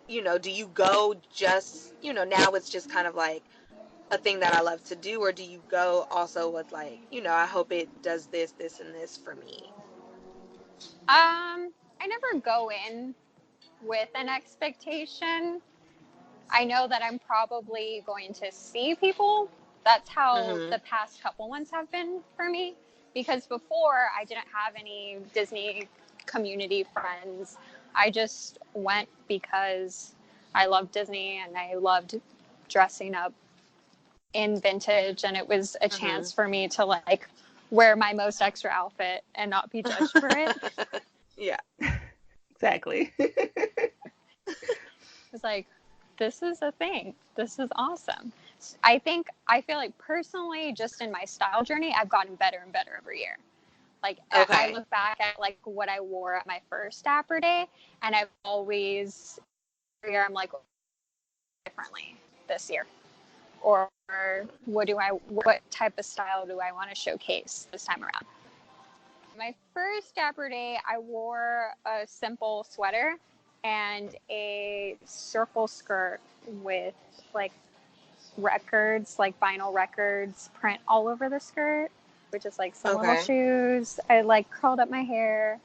do you go just, now it's just kind of like a thing that I love to do, or do you go also with like, I hope it does this, this, and this for me? I never go in with an expectation. I know that I'm probably going to see people. That's how Mm-hmm. the past couple ones have been for me. Because before, I didn't have any Disney community friends. I just went because I loved Disney and I loved dressing up in vintage. And it was a Mm-hmm. chance for me to like wear my most extra outfit and not be judged for it. Yeah. Exactly. It's like, this is a thing. This is awesome. I feel like personally, just in my style journey, I've gotten better and better every year. Like, I Okay. look back at like what I wore at my first Dapper Day, and I've always, every year I'm like, differently this year. Or what type of style do I want to showcase this time around? My first Dapper Day, I wore a simple sweater and a circle skirt with like records, like vinyl records, print all over the skirt, with just like some little Okay. shoes. I like curled up my hair,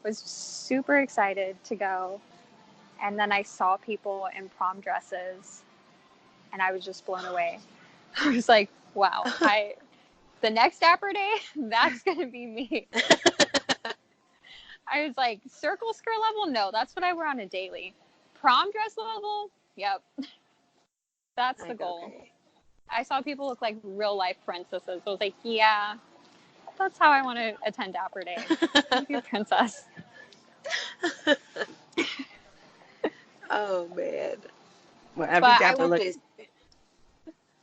was super excited to go. And then I saw people in prom dresses and I was just blown away. I was like, wow, the next Dapper Day, that's going to be me. I was like, circle skirt level? No, that's what I wear on a daily. Prom dress level? Yep. That's the Like, goal. okay. I saw people look like real life princesses. I was like, yeah, that's how I want to attend Dapper Day. Be a princess. Oh man. Well, But I will.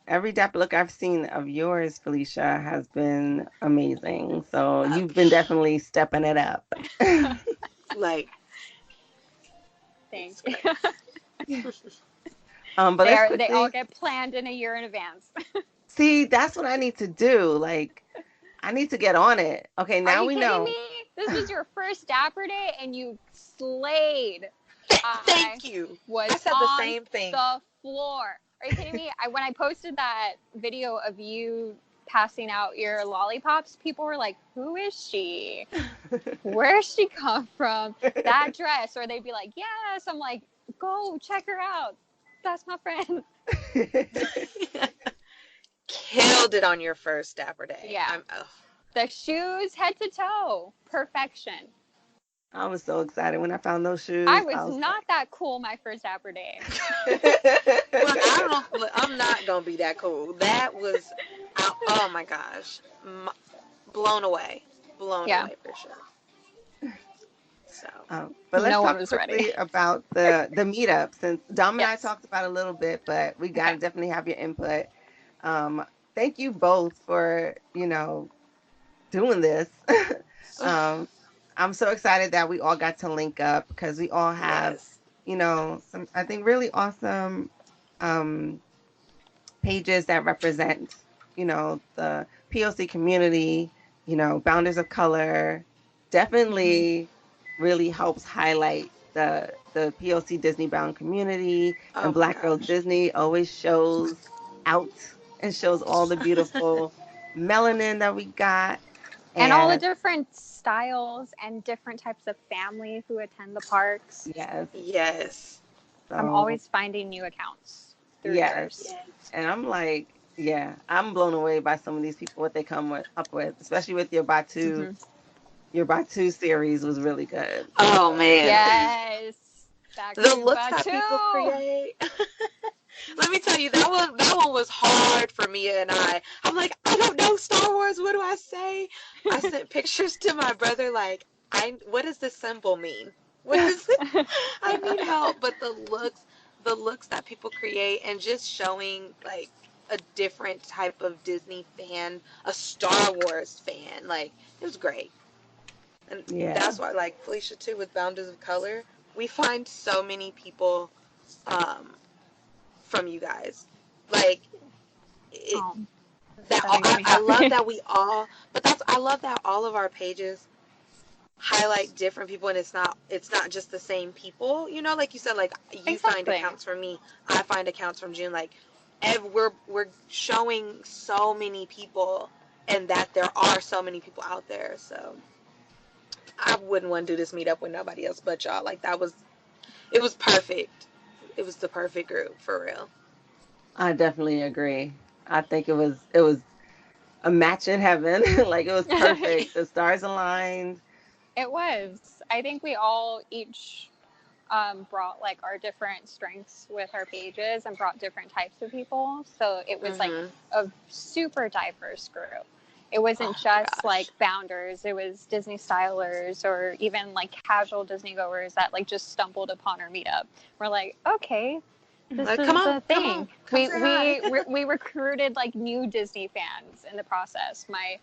every dapper look I've seen of yours, Felicia, has been amazing. So you've been definitely stepping it up. Like, Thank it's you. great. But let's They all quickly get planned in a year in advance. see. That's what I need to do. Like, I need to get on it. Okay, Are now you we kidding know. me? This was your first Dapper Day and you slayed. I Thank you. was I said the on same thing. the floor. Are you kidding me? When I posted that video of you passing out your lollipops, people were like, "Who is she? Where's she come from? That dress?" Or they'd be like, "Yes." I'm like, "Go check her out. That's my friend." Killed it on your first Dapper Day. Yeah. The shoes, head to toe, perfection. I was so excited when I found those I shoes. I was was not that cool my first Dapper Day. Well, I don't know. I'm not gonna be that cool. That was, oh my gosh, blown away, Yeah. for sure. So, but let's No one talk was ready. quickly about the meetup since Dom and I Yes. talked about it a little bit, but we got Okay. to definitely have your input. Thank you both for doing this. um, I'm so excited that we all got to link up because we all have yes. some I think really awesome um, pages that represent the POC community. Bounders of Color Mm-hmm. definitely really helps highlight the POC Disney bound community, Oh and my Black Girl gosh. Disney always shows out and shows all the beautiful melanin that we got. And all the And different styles and different types of family who attend the parks. yes, Yes. I'm so always finding new accounts through yes, yours. and I'm like, yeah, I'm blown away by some of these people what they up with, especially with your Batu. Mm-hmm. Your Batu series was really good. Oh man. Yes. Back The to looks that people Batu. create. Let me tell you, that one was hard for Mia and I. I'm like, I don't know Star Wars. What do I say? I sent pictures to my brother like, what does this symbol mean? Was I need help, but the looks that people create and just showing like a different type of Disney fan, a Star Wars fan, like it was great. And Yeah. that's why like Felicia too with Boundaries of Color, we find so many people um from you guys. Like it, Oh, that that makes me I love happy. that we all, but that's I love that all of our pages highlight different people, and it's not just the same people, you know, like you said, like you find Exactly. accounts from me, I find accounts from June, like we're showing so many people, and that there are so many people out there. So I wouldn't want to do this meetup with nobody else but y'all. Like it was perfect. It was the perfect group for real. I definitely agree. I think it was a match in heaven. Like it was perfect. The stars aligned. It was. I think we all each brought like our different strengths with our pages and brought different types of people. So it was like Mm-hmm. a super diverse group. It Oh wasn't my just gosh. like founders, it was Disney stylers or even like casual Disney goers that like just stumbled upon our meetup. We're like, okay, this Like, is a come on, thing. come say hi. We recruited like new Disney fans in the process. My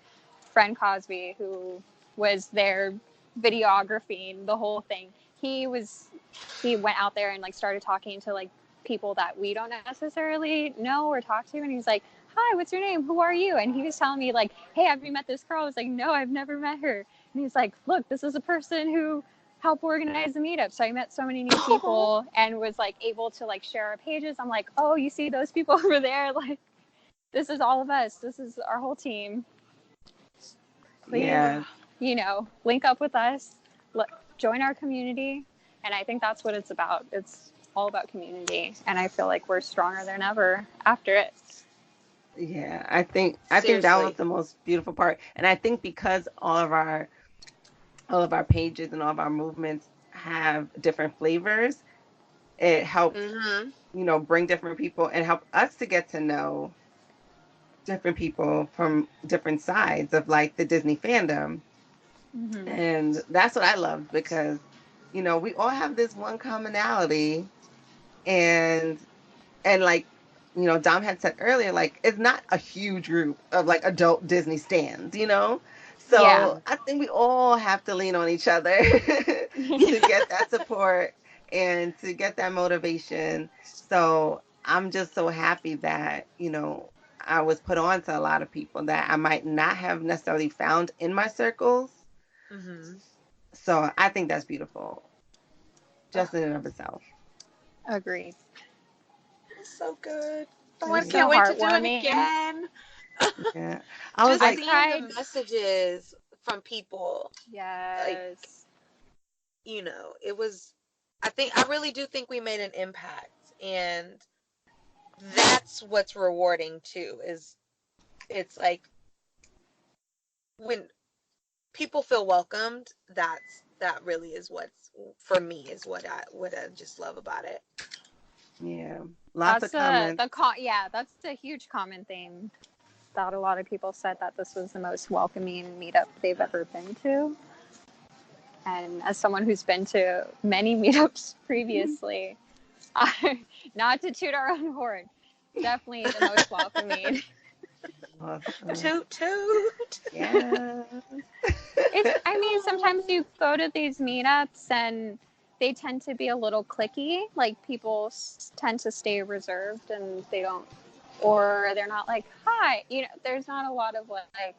friend Cosby, who was there videographing the whole thing, he went out there and like started talking to like people that we don't necessarily know or talk to, and he's like, hi, what's your name, who are you? And he was telling me like, hey, have you met this girl? I was like, no, I've never met her. And he's like, look, this is a person who helped organize the meetup. So I met so many new Oh, people and was like able to like share our pages. I'm like, oh, you see those people over there, like this is all of us, this is our whole team. Please, Yeah. link up with us, join our community. And I think that's what it's about. It's all about community. And I feel like we're stronger than ever after it. Yeah. I think that was seriously. the most beautiful part. And I think because all of our pages and all of our movements have different flavors, it helps, Mm-hmm. bring different people and help us to get to know different people from different sides of like the Disney fandom. Mm-hmm. And that's what I loved because, we all have this one commonality and like, Dom had said earlier, like it's not a huge group of like adult Disney stands. Yeah. So I think we all have to lean on each other to get that support and to get that motivation. So I'm just so happy that, I was put on to a lot of people that I might not have necessarily found in my circles. Mm-hmm. So I think that's beautiful, Oh, just in and of itself. Agreed. it's so good. It Oh, I was Yeah. can't so wait to do it heartwarming. again. Yeah. I was Just I like, seeing cried. the messages from people, like, Yes. it was, I really do think we made an impact. And that's what's rewarding too, is it's like when people feel welcomed, that really is what's for me is what I just love about it. yeah, lots That's of comments. yeah, that's a huge common theme that a lot of people said that this was the most welcoming meetup they've ever been to. And as someone who's been to many meetups previously, not to toot our own horn, definitely the most welcoming. Awesome. Toot toot. Yeah. I mean, sometimes you go to these meetups and they tend to be a little cliquey. Like people tend to stay reserved and they don't, or they're not like, hi. There's not a lot of like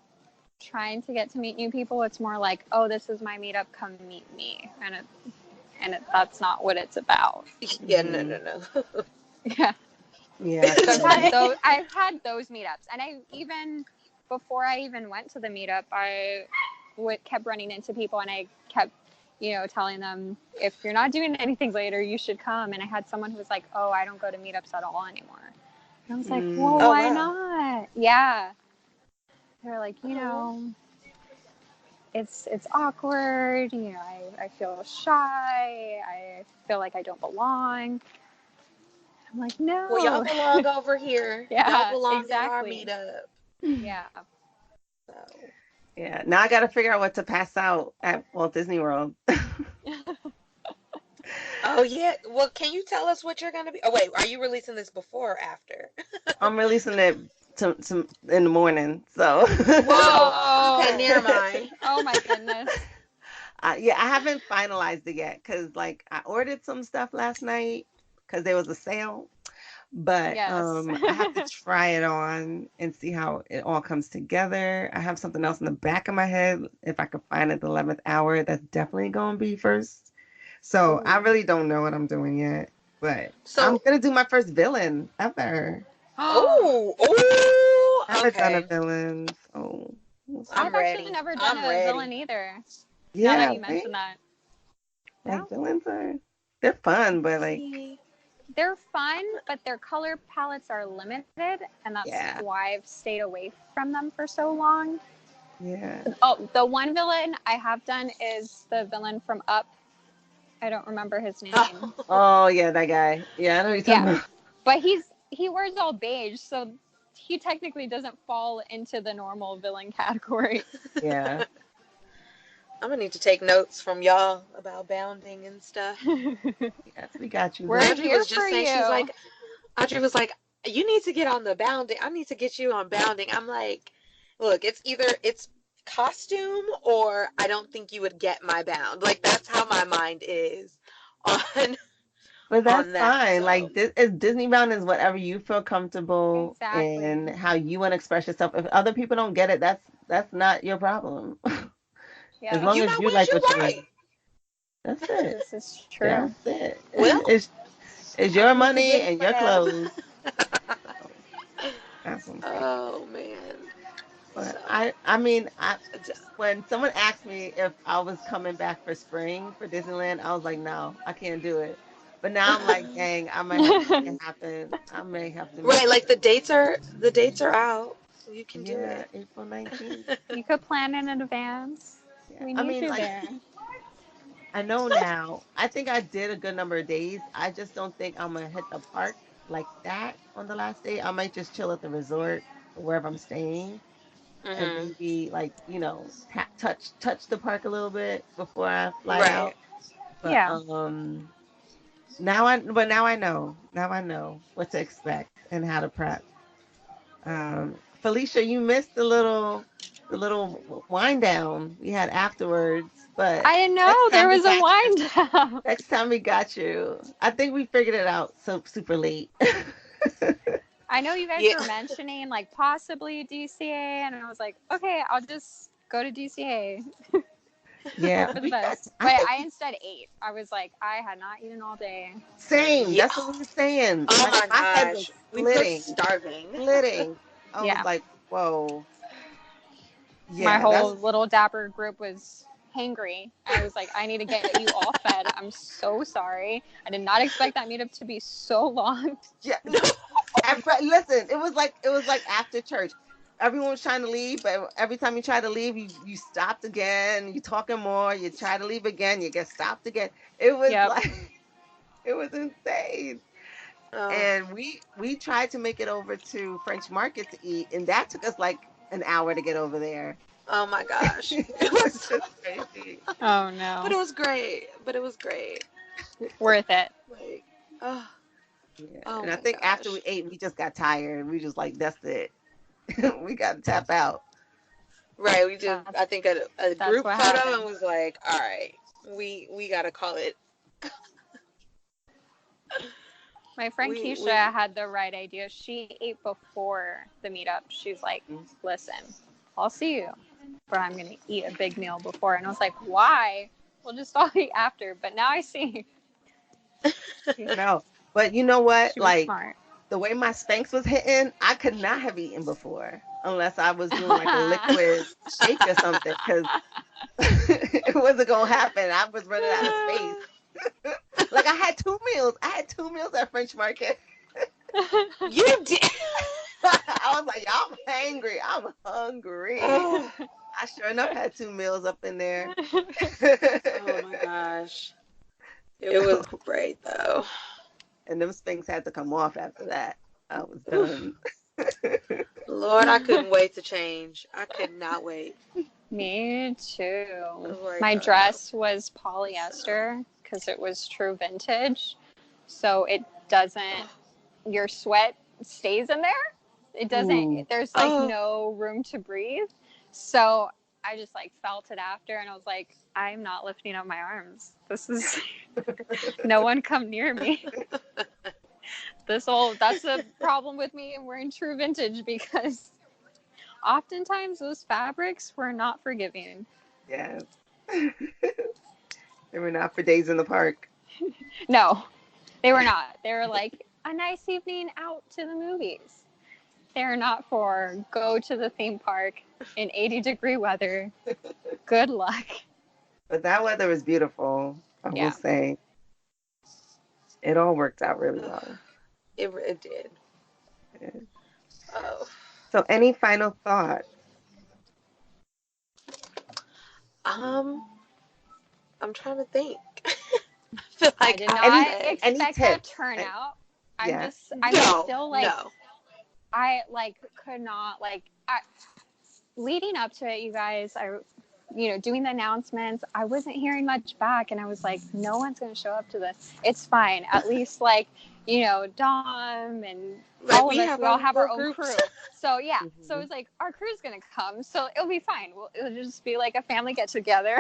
trying to get to meet new people. It's more like, oh, this is my meetup, come meet me. That's not what it's about. Yeah, no, Hmm. no, no. Yeah. Yeah, I So feel you. I've had those meetups, and I even before I even went to the meetup, I kept running into people, and I kept telling them, if you're not doing anything later, you should come. And I had someone who was like, oh, I don't go to meetups at all anymore. And I was like, well, Mm, Oh why wow. not? Yeah. They're like, Oh. it's awkward. I feel shy. I feel like I don't belong. I'm like, Well, y'all no. belong over here. Y'all Yeah, belong at our exactly. meetup. Yeah. So yeah. Now I got to figure out what to pass out at Walt Disney World. Oh yeah. Well, can you tell us what you're gonna be? Oh wait, are you releasing this before or after? I'm releasing it to in the morning, so. Whoa. Okay, Whoa. never mind. Oh my goodness. Yeah, I haven't finalized it yet because like I ordered some stuff last night because there was a sale, but Yes. I have to try it on and see how it all comes together. I have something else in the back of my head. If I could find it the 11th hour, that's definitely gonna be first. So I Ooh. really don't know what I'm doing yet, but I'm So, gonna do my first villain ever. oh, oh, I haven't done a okay. villain, so we'll see. I've I'm actually ready. never done I'm a villain ready. either. Now that Yeah, you right? mention that. Like No. villains they're fun, but like See. They're fun, but their color palettes are limited, and that's yeah, why I've stayed away from them for so long. yeah. Oh, the one villain I have done is the villain from Up. I don't remember his name. Oh yeah, that guy. Yeah, I know what you're Yeah, talking about. but he wears all beige, so he technically doesn't fall into the normal villain category. Yeah. I'm gonna need to take notes from y'all about bounding and stuff. Yes, we got you, We're girl. Audrey here was for just saying, she's you. like, Audrey was like, you need to get on the bounding. I need to get you on bounding. I'm like, look, it's either it's costume or I don't think you would get my bound. Like that's how my mind is on But that's on that. fine. So Like is Disney Bound is whatever you feel comfortable Exactly. and how you want to express yourself. If other people don't get it, that's not your problem. As Yeah, long you as know you what? like You're what you like. right. That's it. this is That's true. it. Well, It's I your need to money get and your Fab. clothes. So that's what I'm saying. Oh man. But So I mean, when someone asked me if I was coming back for spring for Disneyland, I was like, no, I can't do it. But now I'm like, dang, I might have to make it happen. I may have to make right, like it. the dates are out. You can do Yeah, it. April 19th. You could plan in advance. Yeah. We I need mean, you like, there. I know now. I think I did a good number of days. I just don't think I'm gonna hit the park like that on the last day. I might just chill at the resort or wherever I'm staying and Mhm. maybe like, touch the park a little bit before I fly Right. out. But Yeah. now I know. Now I know what to expect and how to prep. Felicia, you missed the little wind down we had afterwards, but I didn't know next there time we was a got you. wind down. Next time we got you. I think we figured it out so super late. I know you guys Yeah. were mentioning like possibly DCA, and I was like, okay, I'll just go to DCA. Yeah, Hope for the we got. best. I But think I instead ate. I was like, I had not eaten all day. same. Yeah. That's what we were saying. Oh Like my my head was gosh. We both starving. splitting. I was Yeah. like, whoa. My Yeah, whole that's little Dapper group was hangry. I was like, I need to get you all fed. I'm so sorry. I did not expect that meetup to be so long. yeah. Listen, it was like after church. Everyone was trying to leave, but every time you try to leave, you stopped again. You talking more. You try to leave again. You get stopped again. It was Yep. like it was insane. Oh. And we tried to make it over to French Market to eat, and that took us like an hour to get over there. Oh my gosh. It It was was just crazy. Oh but no. it was great. But it was great. Worth it. Like, oh, Yeah, oh and I my think after we gosh. ate, we just got tired. We just like that's it. We got to tap out. Right, we did That's I think a that's group what photo and happened. was like, all right, we gotta call it. My friend We Keisha had the right idea. She ate before the meetup. She's like, Mm. listen, I'll see you, but I'm going to eat a big meal before. And I was like, why? We'll just all eat after. But now I see she, No, but you know what? she was Like smart. the way my Spanx was hitting, I could not have eaten before unless I was doing like a liquid shake or something because it wasn't gonna happen. I was running out of space. Like I had 2 meals. I had 2 meals at French Market. you did. I was like, y'all, I'm hungry. I'm hungry. Oh, I sure enough had 2 meals up in there. oh my gosh. It was great though. And them Spanx had to come off after that. I was Oof. done. Lord, I couldn't wait to change. I could not wait. Me I too. was like, My oh no. dress was polyester because it was true vintage. So it doesn't, your sweat stays in there. It doesn't, there's like no room to breathe. So I just like felt it after, and I was like, I'm not lifting up my arms. This is, no one come near me. That's the problem with me and wearing true vintage, because oftentimes those fabrics were not forgiving. Yes. They were not for days in the park. No, they were not. They were like a nice evening out to the movies. They're not for go to the theme park in 80-degree weather. Good luck. But that weather was beautiful, I will say. It all worked out really well. It did. Oh. So any final thoughts? I'm trying to think. I feel like I did not expect that turnout. I'm still like, no. I like could not like leading up to it, you guys. Doing the announcements, I wasn't hearing much back, and I was like, no one's going to show up to this. It's fine. At least Dom and all of us, we all have our own crew. So yeah, so it's like our crew's going to come, so it'll be fine. It'll just be like a family get together.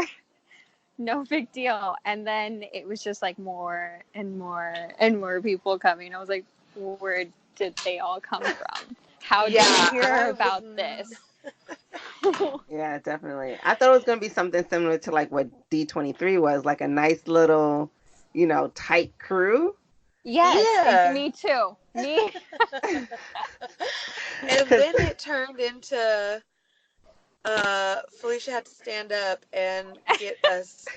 No big deal. And then it was just like more and more and more people coming. I was like, where did they all come from? How did you hear about this? Yeah, definitely. I thought it was going to be something similar to like what D23 was, like a nice little, tight crew. Yes, me too. Me. And then it turned into Felicia had to stand up and get us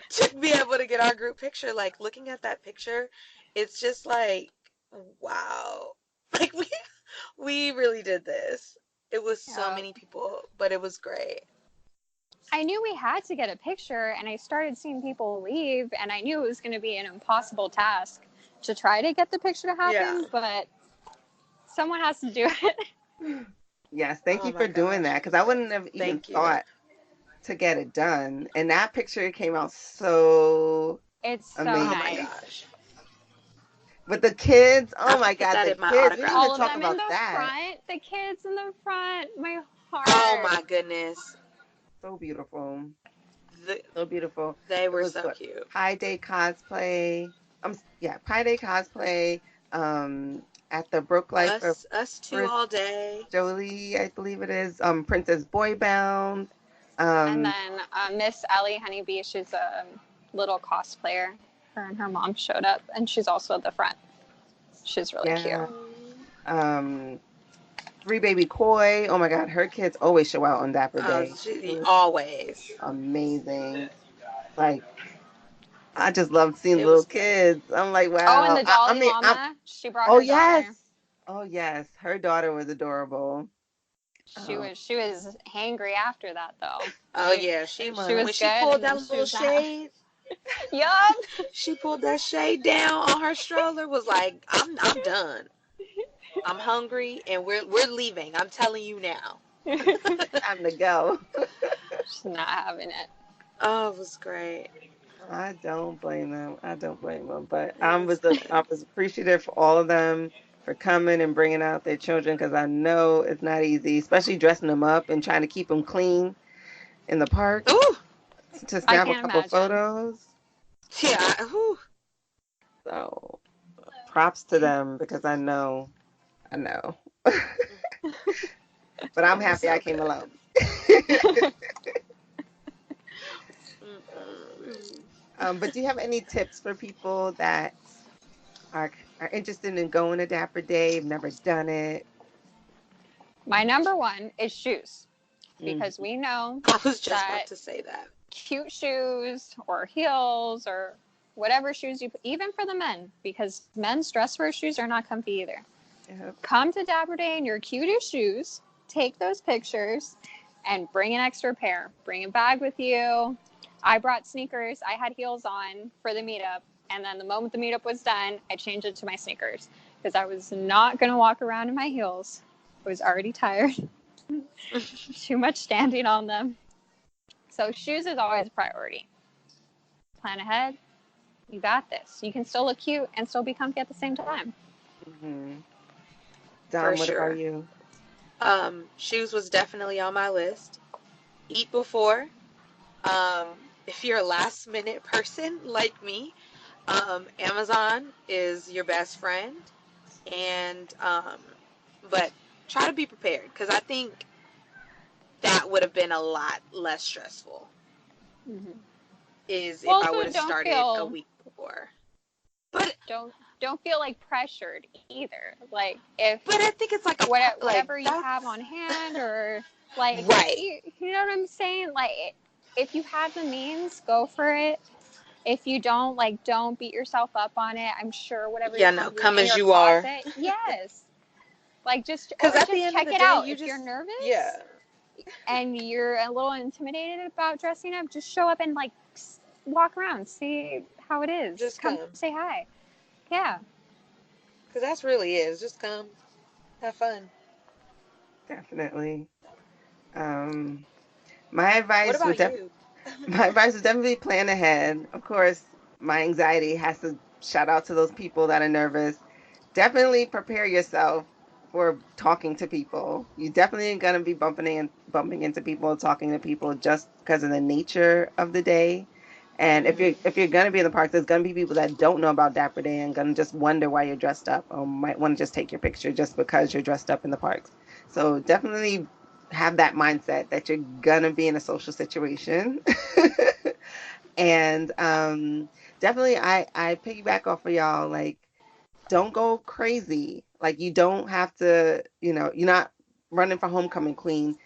to be able to get our group picture. Like, looking at that picture, it's just like, wow. Like, we really did this. It was so many people, but it was great. I knew we had to get a picture, and I started seeing people leave, and I knew it was going to be an impossible task to try to get the picture to happen, but someone has to do it. Yes, thank you for doing that, because I wouldn't have even thought to get it done. And that picture came out so amazing. Oh my gosh. With the kids, oh my God, the kids. All of them in the front, the kids in the front, my heart. Oh my goodness. So beautiful. So beautiful. They were so cute. Pi Day cosplay. Pi Day cosplay. At the Brook Life us two all day. Jolie, I believe it is. Princess Boybound. And then Miss Ellie Honeybee, she's a little cosplayer. Her and her mom showed up, and she's also at the front. She's really cute. Three Baby Koi. Oh my God, her kids always show out on Dapper Day. Always. Amazing. Like, I just love seeing little kids. I'm like, wow. Oh, and the Dolly Mama, she brought her daughter. Oh yes, her daughter was adorable. She was hangry after that though. Oh yeah, she was. When she good, pulled that little shade. Yup. She pulled that shade down on her stroller. Was like, I'm done. I'm hungry, and we're leaving. I'm telling you now. Time to go. She's not having it. Oh, it was great. I don't blame them. But I was appreciative for all of them for coming and bringing out their children, because I know it's not easy, especially dressing them up and trying to keep them clean in the park. Ooh. To snap a couple photos. Yeah. Ooh. So props to them, because I know. But I'm happy I came alone. But do you have any tips for people that are interested in going to Dapper Day, have never done it? My number one is shoes, because we know I was just about to say that. Cute shoes or heels or whatever shoes even for the men, because men's dress wear shoes are not comfy either. Yep. Come to Dapper Day in your cutest shoes, take those pictures, and bring an extra pair. Bring a bag with you. I brought sneakers. I had heels on for the meetup, and then the moment the meetup was done, I changed it to my sneakers, because I was not going to walk around in my heels. I was already tired. Too much standing on them. So shoes is always a priority. plan ahead, you got this. You can still look cute and still be comfy at the same time. Mm-hmm. For Dom, what about sure. you? Shoes was definitely on my list. Eat before. Um, if you're a last minute person like me, Amazon is your best friend. And but try to be prepared because I think that would have been a lot less stressful Mm-hmm. is Well, if I also would have started a week before. But don't feel like pressured either. Like if but I think it's like like whatever you have that's on hand, or like right. you know what I'm saying. Like if you have the means, go for it. If you don't, like, don't beat yourself up on it. I'm sure whatever you Yeah, have no, come in as your you are. closet, yes. Like Because at the just end of check the it day, out. you If you're just nervous yeah. and you're a little intimidated about dressing up, just show up and like walk around, see how it is. Just Come come. say hi. Yeah. Because that's really it. Just come. Have fun. Definitely. Um, my What advice would about you? my advice is definitely plan ahead. Of course, my anxiety has to shout out to those people that are nervous. Definitely prepare yourself for talking to people. You definitely going to be bumping into people, talking to people just because of the nature of the day. And if you're going to be in the park, there's going to be people that don't know about Dapper Day and going to just wonder why you're dressed up, or might want to just take your picture just because you're dressed up in the parks. So definitely have that mindset that you're gonna be in a social situation. And definitely I piggyback off of y'all, like, don't go crazy. Like, you don't have to, you're not running for homecoming queen.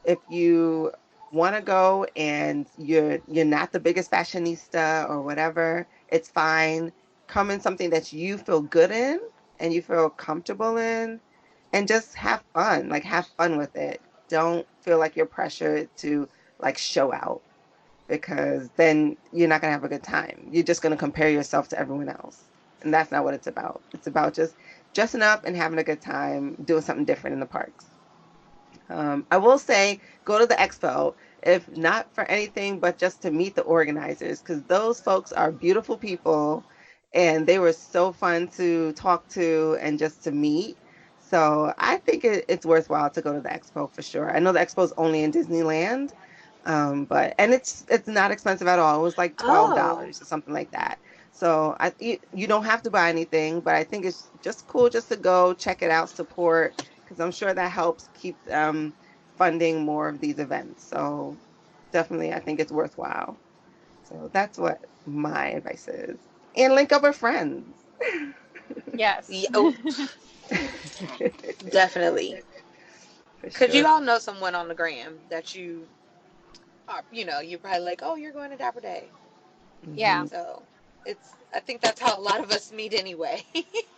If you want to go and you're not the biggest fashionista or whatever, it's fine. Come in something that you feel good in and you feel comfortable in, and just have fun. Like, have fun with it. Don't feel like you're pressured to, like, show out, because then you're not going to have a good time. You're just going to compare yourself to everyone else. And that's not what it's about. It's about just dressing up and having a good time, doing something different in the parks. I will say, go to the expo, if not for anything but just to meet the organizers, because those folks are beautiful people and they were so fun to talk to and just to meet. So I think it's worthwhile to go to the expo for sure. I know the expo is only in Disneyland, but and it's not expensive at all. It was like Oh, $12 or something like that. So you don't have to buy anything, but I think it's just cool just to go check it out, support, because I'm sure that helps keep funding more of these events. So definitely, I think it's worthwhile. So that's what my advice is. And link up with friends. Yes. yeah, oh, definitely. For Because sure. you all know someone on the gram that you are, you're probably like, oh, you're going to Dapper Day. Yeah. Hmm. So I think that's how a lot of us meet anyway.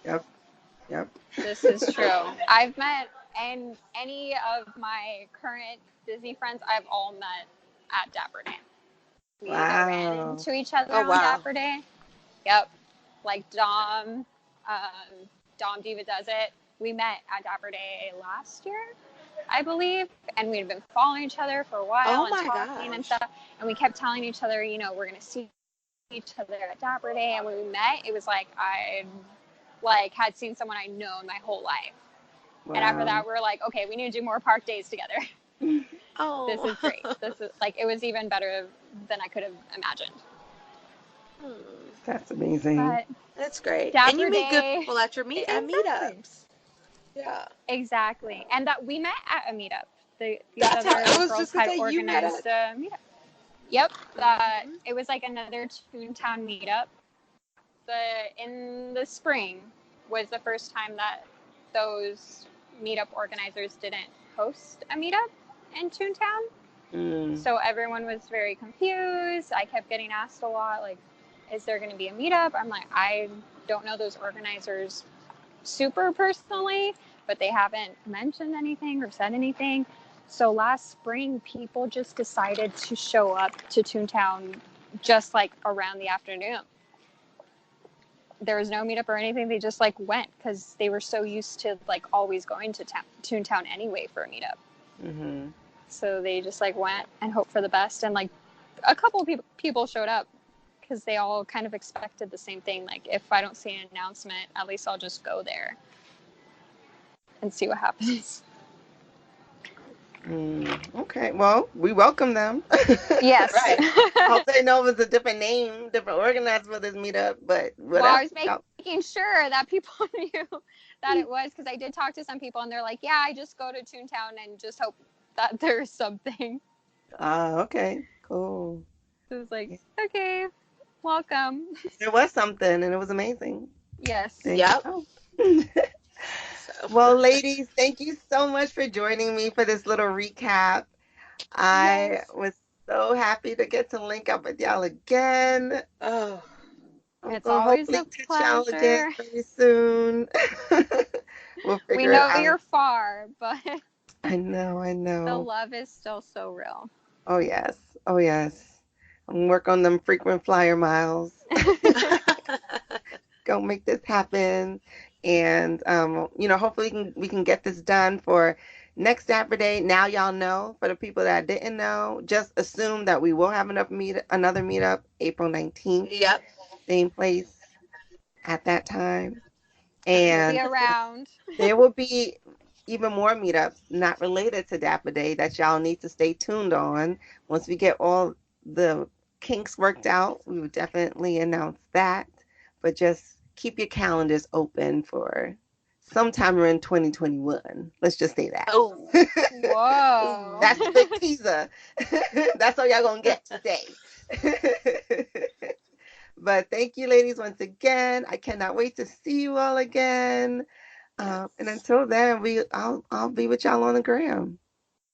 Yep. Yep. This is true. I've met, and any of my current Disney friends, I've all met at Dapper Day. We either ran Wow. into each other Oh, on wow. Dapper Day. Yep. Like Dom Diva does it. We met at Dapper Day last year, I believe, and we'd been following each other for a while Oh, and my talking and gosh. stuff. And we kept telling each other, we're gonna see each other at Dapper Day. And when we met, it was like I had seen someone I known my whole life. And after Wow. that, we were like, okay, we need to do more park days together. This Oh. is great. This is like, it was even better than I could have imagined. Hmm. That's amazing. But That's great. And you Dapper meet good Day, people at at exactly, meetups. Yeah. exactly. And that we met at a meetup. These That's how I other was girls just gonna had say you met organized at. a meetup. Yep. Hmm. It was like another Toontown meetup. In the spring was the first time that those meetup organizers didn't host a meetup in Toontown. Mm. So everyone was very confused. I kept getting asked a lot, like, is there going to be a meetup? I'm like, I don't know those organizers super personally, but they haven't mentioned anything or said anything. So last spring, people just decided to show up to Toontown just like around the afternoon. There was no meetup or anything. They just like went because they were so used to like always going to Toontown anyway for a meetup. Mm-hmm. So they just like went and hoped for the best. And like a couple of people showed up because they all kind of expected the same thing. Like, if I don't see an announcement, at least I'll just go there and see what happens. Okay, well, we welcome them. Yes. Right. I hope they know it was a different name, different organizer for this meetup, but whatever. Well, I was making sure that people knew that it was, because I did talk to some people and they're like, yeah, I just go to Toontown and just hope that there's something. Okay, cool. So it was like, okay, welcome. There was something, and it was amazing. Yes. Yep. Well, ladies, thank you so much for joining me for this little recap. I was so happy to get to link up with y'all again. Oh, It's always a catch y'all pleasure. again very soon. We'll figure We it know out. you're far, but I know. the love is still so real. Oh, yes. Oh, yes. I'm work on them frequent flyer miles. Go make this happen. And, hopefully we can get this done for next Dapper Day. Now y'all know. For the people that didn't know, just assume that we will have another meetup April 19th. Yep. Same place at that time. And Be around. there will be even more meetups not related to Dapper Day that y'all need to stay tuned on. Once we get all the kinks worked out, we will definitely announce that. But just keep your calendars open for sometime around 2021. Let's just say that. Oh. Whoa. That's the big teaser. That's all y'all gonna get today. But thank you, ladies, once again. I cannot wait to see you all again. And until then, I'll be with y'all on the gram.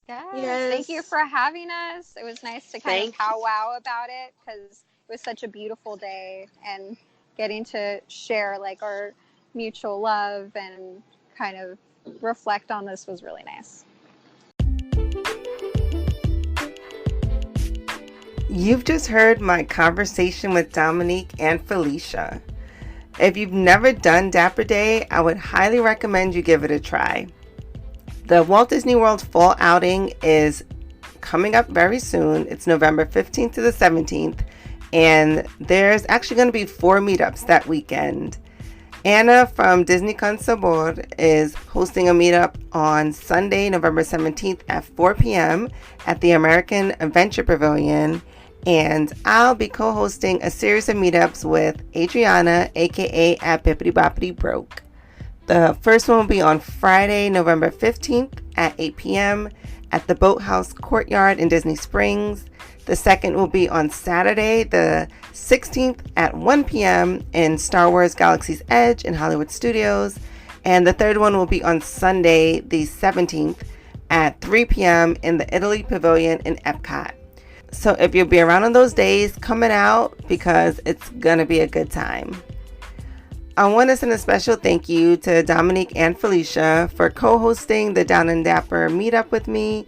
Yes. Thank you for having us. It was nice to kind of powwow about it, because it was such a beautiful day, and getting to share like our mutual love and kind of reflect on this was really nice. You've just heard my conversation with Dominique and Felicia. If you've never done Dapper Day, I would highly recommend you give it a try. The Walt Disney World Fall Outing is coming up very soon. It's November 15th to the 17th, and there's actually going to be 4 meetups that weekend. Anna from Disney Con Sabor is hosting a meetup on Sunday, November 17th at 4 p.m. at the American Adventure Pavilion, and I'll be co-hosting a series of meetups with Adriana, aka at Bippity Boppity Broke. The first one will be on Friday, November 15th at 8 p.m. at the Boathouse Courtyard in Disney Springs. The second will be on Saturday, the 16th at 1 p.m. in Star Wars Galaxy's Edge in Hollywood Studios. And the third one will be on Sunday, the 17th at 3 p.m. in the Italy Pavilion in EPCOT. So if you'll be around on those days, coming out, because it's going to be a good time. I want to send a special thank you to Dominique and Felicia for co-hosting the Down and Dapper meetup with me,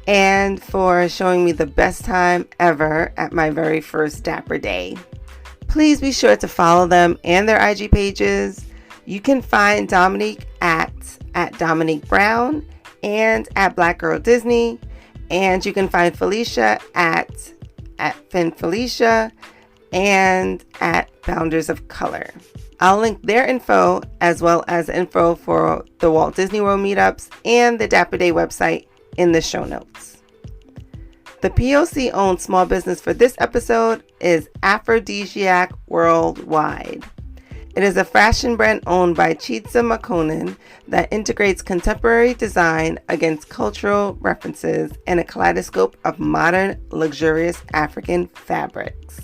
and for showing me the best time ever at my very first Dapper Day. Please be sure to follow them and their IG pages. You can find Dominique at Dominique Brown and at Black Girl Disney, and you can find Felicia at Fin Felicia and at Founders of Color. I'll link their info as well as info for the Walt Disney World meetups and the Dapper Day website in the show notes. The POC-owned small business for this episode is Afrodesiac Worldwide. It is a fashion brand owned by Chiedza Makonnen that integrates contemporary design against cultural references and a kaleidoscope of modern, luxurious African fabrics.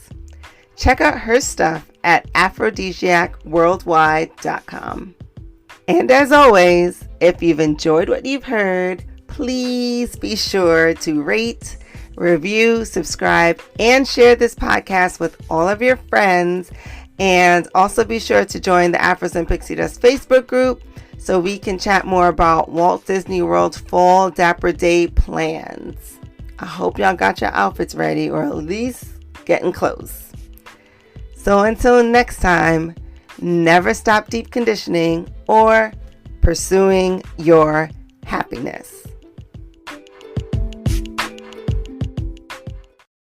Check out her stuff at Afrodesiacworldwide.com. And as always, if you've enjoyed what you've heard, please be sure to rate, review, subscribe, and share this podcast with all of your friends. And also be sure to join the Afros and Pixie Dust Facebook group so we can chat more about Walt Disney World's Fall Dapper Day plans. I hope y'all got your outfits ready, or at least getting close. So until next time, never stop deep conditioning or pursuing your happiness.